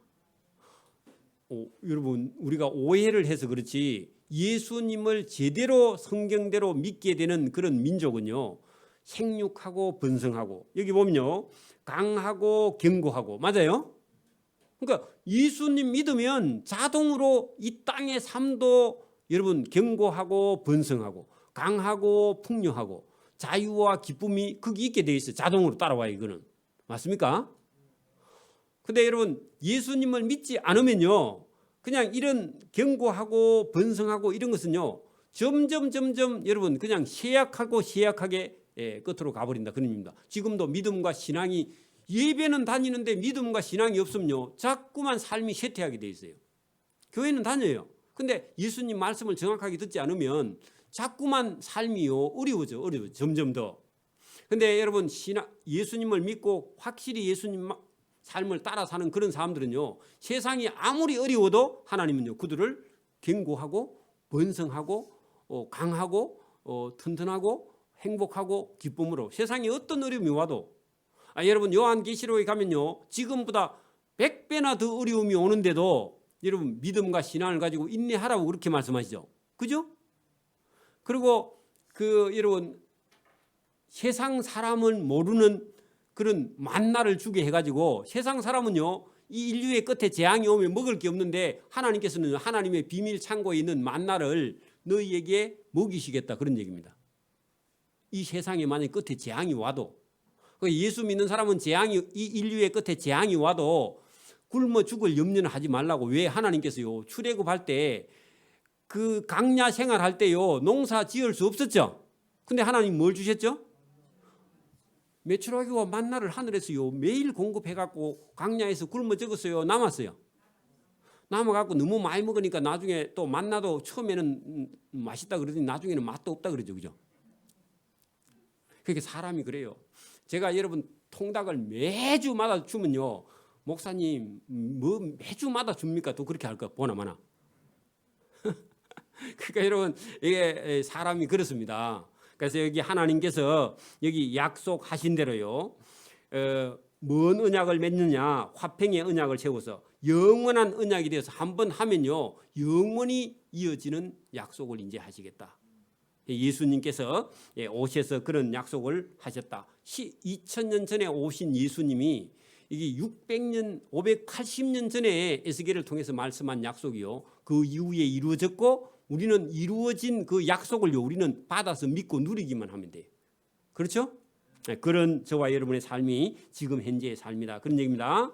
여러분 우리가 오해를 해서 그렇지 예수님을 제대로 성경대로 믿게 되는 그런 민족은요 생육하고 번성하고 여기 보면요 강하고 견고하고 맞아요. 그러니까 예수님 믿으면 자동으로 이 땅의 삶도 여러분 견고하고 번성하고 강하고 풍요하고 자유와 기쁨이 거기 있게 돼 있어요. 자동으로 따라와요. 이거는 맞습니까? 근데 여러분 예수님을 믿지 않으면요, 그냥 이런 경고하고 번성하고 이런 것은요 점점 여러분 그냥 쇠약하게 끝으로 가버린다 그런 의미입니다. 지금도 믿음과 신앙이, 예배는 다니는데 믿음과 신앙이 없으면요 자꾸만 삶이 쇠퇴하게 돼 있어요. 교회는 다녀요. 근데 예수님 말씀을 정확하게 듣지 않으면 자꾸만 삶이요 어려워져 점점 더. 근데 여러분 예수님을 믿고 확실히 예수님 삶을 따라 사는 그런 사람들은요 세상이 아무리 어려워도 하나님은요 그들을 견고하고 번성하고 강하고 튼튼하고 행복하고 기쁨으로, 세상에 어떤 어려움이 와도, 여러분 요한계시록에 가면요 지금보다 100배나 더 어려움이 오는데도 여러분 믿음과 신앙을 가지고 인내하라고 그렇게 말씀하시죠. 그죠? 그리고 여러분 세상 사람을 모르는 그런 만나를 주게 해가지고, 세상 사람은요 이 인류의 끝에 재앙이 오면 먹을 게 없는데 하나님께서는 하나님의 비밀 창고에 있는 만나를 너희에게 먹이시겠다 그런 얘기입니다. 이 세상에 만약 끝에 재앙이 와도, 예수 믿는 사람은 이 인류의 끝에 재앙이 와도 굶어 죽을 염려는 하지 말라고. 왜? 하나님께서요 출애굽할 때 그 광야 생활할 때요 농사 지을 수 없었죠. 근데 하나님 뭘 주셨죠? 메추라기와 만나를 하늘에서요 매일 공급해갖고 광야에서 굶어 죽었어요. 남았어요. 남아갖고 너무 많이 먹으니까 나중에 또 만나도 처음에는 맛있다 그러더니 나중에는 맛도 없다 그러죠. 그죠? 그렇게 사람이 그래요. 제가 여러분 통닭을 매주마다 주면요, 목사님 뭐 매주마다 줍니까? 또 그렇게 할까 보나마나. 그러니까 여러분 이게 사람이 그렇습니다. 그래서 여기 하나님께서 여기 약속하신 대로요 뭔 언약을 맺느냐, 화평의 언약을 세워서 영원한 언약이 되어서 한번 하면요 영원히 이어지는 약속을 이제 하시겠다. 예수님께서 오셔서 그런 약속을 하셨다. 2000년 전에 오신 예수님이 이게 600년 580년 전에 에스겔을 통해서 말씀한 약속이요 그 이후에 이루어졌고, 우리는 이루어진 그 약속을요 우리는 받아서 믿고 누리기만 하면 돼요. 그렇죠? 그런 저와 여러분의 삶이 지금 현재의 삶이다 그런 얘기입니다.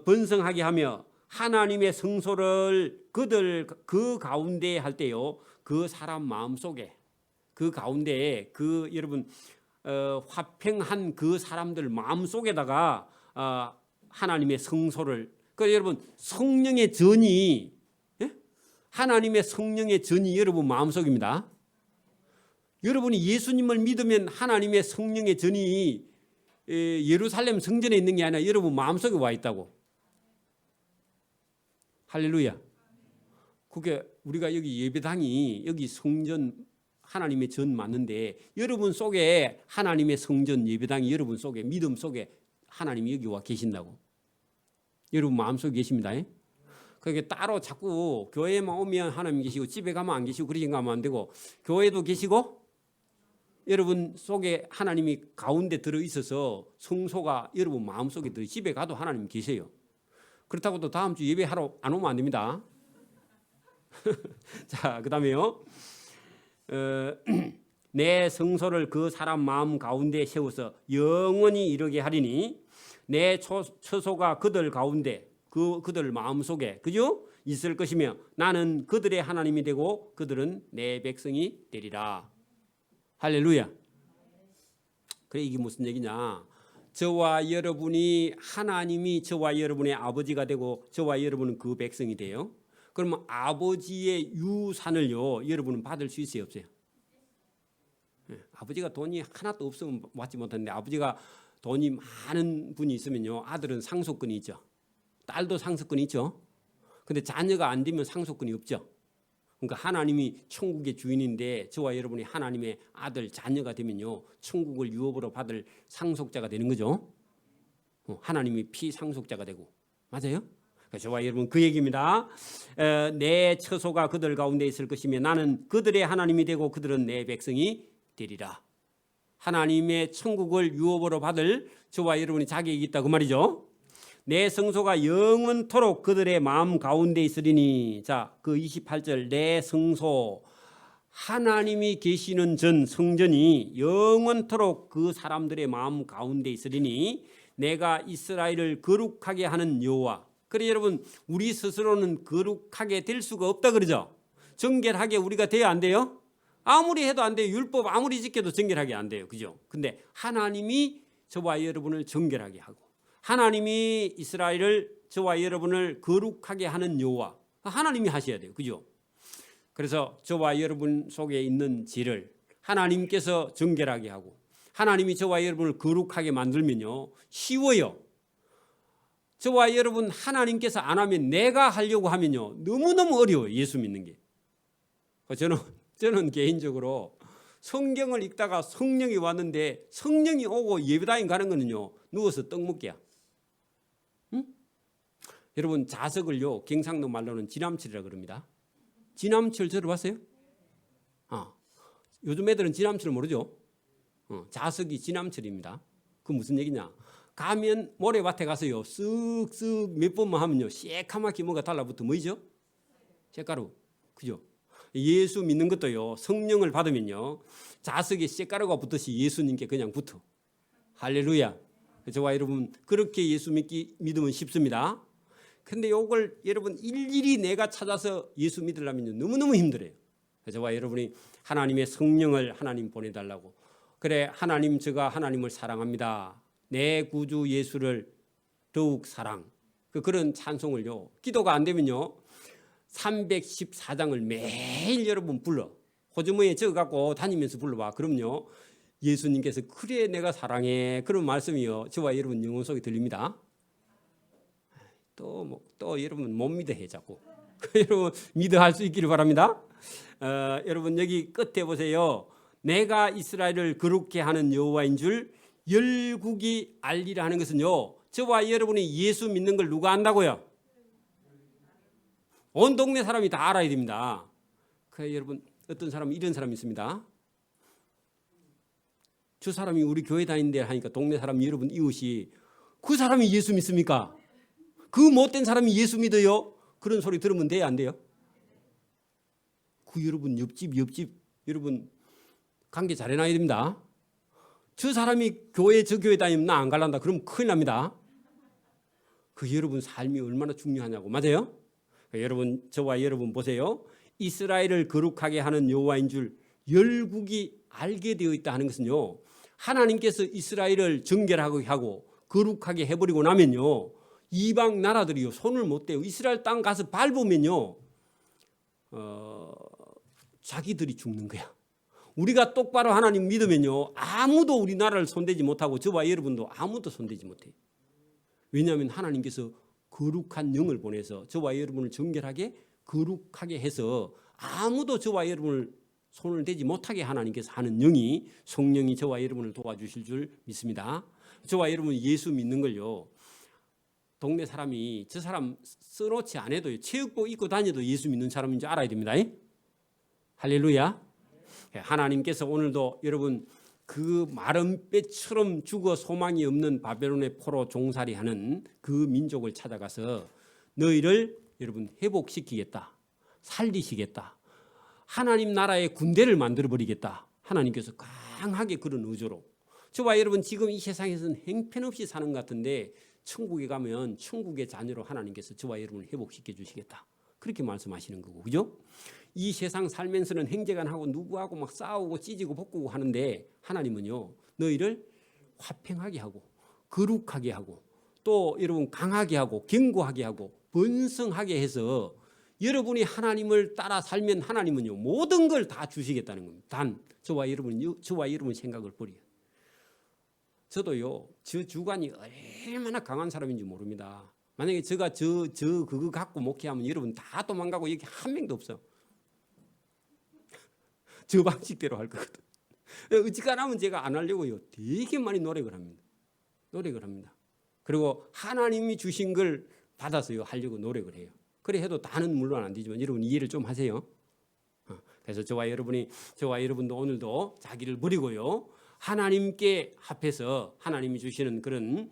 번성하게 하며 하나님의 성소를 그들 그 가운데 할 때요 그 사람 마음속에 그 가운데에 그 여러분 화평한 그 사람들 마음속에다가 하나님의 성소를, 여러분 성령의 전이, 하나님의 성령의 전이 여러분 마음속입니다. 여러분이 예수님을 믿으면 하나님의 성령의 전이 예루살렘 성전에 있는 게 아니라 여러분 마음속에 와 있다고. 할렐루야. 그게 우리가 여기 예배당이 여기 성전 하나님의 전 맞는데, 여러분 속에 하나님의 성전 예배당이 여러분 속에 믿음 속에 하나님이 여기 와 계신다고. 여러분 마음속에 계십니다. 그게 따로 자꾸 교회에만 오면 하나님 계시고 집에 가면 안 계시고 그러신 거 하면 안 되고, 교회도 계시고 여러분 속에 하나님이 가운데 들어있어서 성소가 여러분 마음속에 들어, 집에 가도 하나님 계세요. 그렇다고 또 다음 주 예배하러 안 오면 안 됩니다. 자, 그 다음에요 내 성소를 그 사람 마음 가운데 세워서 영원히 이르게 하리니 내 처소가 그들 가운데 그들 마음속에 그죠? 있을 것이며 나는 그들의 하나님이 되고 그들은 내 백성이 되리라. 할렐루야. 그래, 이게 무슨 얘기냐? 저와 여러분이 하나님이 저와 여러분의 아버지가 되고 저와 여러분은 그 백성이 돼요. 그러면 아버지의 유산을요 여러분은 받을 수 있어요, 없어요? 아버지가 돈이 하나도 없으면 받지 못하는데, 아버지가 돈이 많은 분이 있으면요 아들은 상속권이 있죠. 딸도 상속권이 있죠. 근데 자녀가 안 되면 상속권이 없죠. 그러니까 하나님이 천국의 주인인데 저와 여러분이 하나님의 아들 자녀가 되면요 천국을 유업으로 받을 상속자가 되는 거죠. 하나님이 피상속자가 되고. 맞아요? 저와 여러분 그 얘기입니다. 내 처소가 그들 가운데 있을 것이며 나는 그들의 하나님이 되고 그들은 내 백성이 되리라. 하나님의 천국을 유업으로 받을 저와 여러분이 자격이 있다 그 말이죠. 내 성소가 영원토록 그들의 마음 가운데 있으리니. 자, 그 28절 내 성소, 하나님이 계시는 전 성전이 영원토록 그 사람들의 마음 가운데 있으리니 내가 이스라엘을 거룩하게 하는 여호와. 그래 여러분, 우리 스스로는 거룩하게 될 수가 없다 그러죠. 정결하게 우리가 돼야 안 돼요? 아무리 해도 안 돼요. 율법 아무리 지켜도 정결하게 안 돼요. 그죠? 근데 하나님이 저와 여러분을 정결하게 하고, 하나님이 이스라엘을, 저와 여러분을 거룩하게 하는 여호와, 하나님이 하셔야 돼요. 그죠? 그래서 저와 여러분 속에 있는 죄를 하나님께서 정결하게 하고, 하나님이 저와 여러분을 거룩하게 만들면요, 쉬워요. 저와 여러분 하나님께서 안 하면 내가 하려고 하면요, 너무너무 어려워요. 예수 믿는 게. 저는 개인적으로 성경을 읽다가 성령이 왔는데, 성령이 오고 예배당에 가는 거는요, 누워서 떡 먹기야. 응? 여러분, 자석을요, 경상도 말로는 지남철이라 그럽니다. 지남철 들어봤어요? 요즘 애들은 지남철을 모르죠? 자석이 지남철입니다. 그 무슨 얘기냐? 가면 모래밭에 가서요, 쓱쓱 몇 번만 하면요, 새카맣게 뭐가 달라붙어. 뭐이죠? 쇳가루. 그죠? 예수 믿는 것도요, 성령을 받으면요, 자석에 쇳가루가 붙듯이 예수님께 그냥 붙어. 할렐루야. 저와 여러분 그렇게 예수 믿으면 쉽습니다. 근데 요걸 여러분 일일이 내가 찾아서 예수 믿으려면 너무너무 힘들어요. 저와 여러분이 하나님의 성령을 하나님 보내달라고. 그래, 하나님, 제가 하나님을 사랑합니다. 내 구주 예수를 더욱 사랑. 그런 찬송을요, 기도가 안 되면요, 314장을 매일 여러분 불러. 호주머니에 적어갖고 다니면서 불러봐. 그럼요, 예수님께서 그래 내가 사랑해, 그런 말씀이요, 저와 여러분 영혼 속에 들립니다. 또 여러분 못 믿어 해 자꾸. 여러분 믿어 할 수 있기를 바랍니다. 여러분 여기 끝에 보세요. 내가 이스라엘을 거룩게 하는 여호와인 줄 열국이 알리라 하는 것은요, 저와 여러분이 예수 믿는 걸 누가 안다고요? 온 동네 사람이 다 알아야 됩니다. 그래, 여러분 어떤 사람은 이런 사람이 있습니다. 저 사람이 우리 교회 다니는데 하니까 동네 사람, 여러분 이웃이, 그 사람이 예수 믿습니까? 그 못된 사람이 예수 믿어요? 그런 소리 들으면 돼요, 안 돼요? 그 여러분 옆집 여러분 관계 잘해놔야 됩니다. 저 사람이 저 교회 다니면 나 안 갈란다, 그럼 큰일 납니다. 그 여러분 삶이 얼마나 중요하냐고. 맞아요? 여러분, 저와 여러분 보세요. 이스라엘을 거룩하게 하는 여호와인 줄 열국이 알게 되어 있다 하는 것은요, 하나님께서 이스라엘을 정결하게 하고 거룩하게 해버리고 나면요, 이방 나라들이요 손을 못 대요. 이스라엘 땅 가서 밟으면요, 자기들이 죽는 거야. 우리가 똑바로 하나님 믿으면요, 아무도 우리나라를 손대지 못하고 저와 여러분도 아무도 손대지 못해요. 왜냐하면 하나님께서 거룩한 영을 보내서 저와 여러분을 정결하게 거룩하게 해서 아무도 저와 여러분을 손을 대지 못하게 하나님께서 하는 영이, 성령이 저와 여러분을 도와주실 줄 믿습니다. 저와 여러분 예수 믿는 걸요, 동네 사람이 저 사람 써놓지 않아도 체육복 입고 다녀도 예수 믿는 사람인지 알아야 됩니다. 할렐루야. 하나님께서 오늘도 여러분 그 마른 뼈처럼 죽어 소망이 없는 바벨론의 포로 종살이하는 그 민족을 찾아가서 너희를 여러분 회복시키겠다, 살리시겠다, 하나님 나라의 군대를 만들어버리겠다. 하나님께서 강하게 그런 의조로, 저와 여러분 지금 이 세상에서는 행편없이 사는 것 같은데 천국에 가면 천국의 자녀로 하나님께서 저와 여러분을 회복시켜 주시겠다, 그렇게 말씀하시는 거고, 그죠? 이 세상 살면서는 행제간하고 누구하고 막 싸우고 찢고 볶고 하는데 하나님은요, 너희를 화평하게 하고 거룩하게 하고 또 여러분 강하게 하고 견고하게 하고 번성하게 해서 여러분이 하나님을 따라 살면 하나님은요 모든 걸 다 주시겠다는 겁니다. 단 저와 여러분 생각을 버려요. 저도요, 저 주관이 얼마나 강한 사람인지 모릅니다. 만약에 제가 그거 갖고 목회하면 여러분 다 도망가고 여기 한 명도 없어. 저 방식대로 할 거거든. 어지간하면 제가 안 하려고요, 되게 많이 노력을 합니다. 그리고 하나님이 주신 걸 받아서요 하려고 노력을 해요. 그래 해도 다는 물론 안 되지만 여러분 이해를 좀 하세요. 그래서 저와 여러분도 오늘도 자기를 버리고요, 하나님께 합해서 하나님이 주시는 그런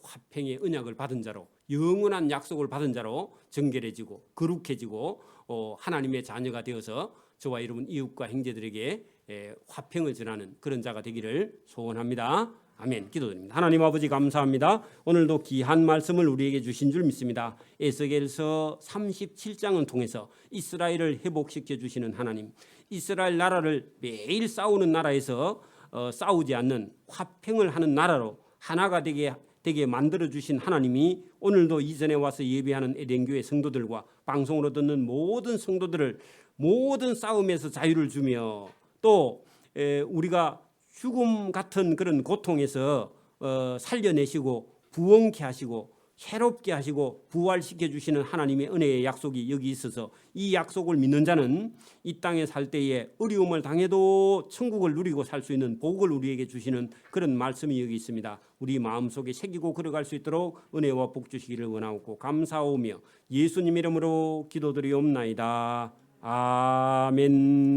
화평의 언약을 받은 자로, 영원한 약속을 받은 자로 정결해지고 거룩해지고 하나님의 자녀가 되어서 저와 여러분 이웃과 형제들에게 화평을 전하는 그런 자가 되기를 소원합니다. 아멘. 기도드립니다. 하나님 아버지 감사합니다. 오늘도 귀한 말씀을 우리에게 주신 줄 믿습니다. 에스겔서 37장을 통해서 이스라엘을 회복시켜 주시는 하나님, 이스라엘 나라를 매일 싸우는 나라에서 싸우지 않는 화평을 하는 나라로 하나가 되게 만들어 주신 하나님이 오늘도 이전에 와서 예배하는 에덴교회 성도들과 방송으로 듣는 모든 성도들을 모든 싸움에서 자유를 주며 또 우리가 죽음 같은 그런 고통에서 살려내시고 부흥케 하시고 새롭게 하시고 부활시켜 주시는 하나님의 은혜의 약속이 여기 있어서 이 약속을 믿는 자는 이 땅에 살 때에 어려움을 당해도 천국을 누리고 살 수 있는 복을 우리에게 주시는 그런 말씀이 여기 있습니다. 우리 마음속에 새기고 걸어갈 수 있도록 은혜와 복 주시기를 원하고 감사하오며 예수님 이름으로 기도드리옵나이다. 아멘.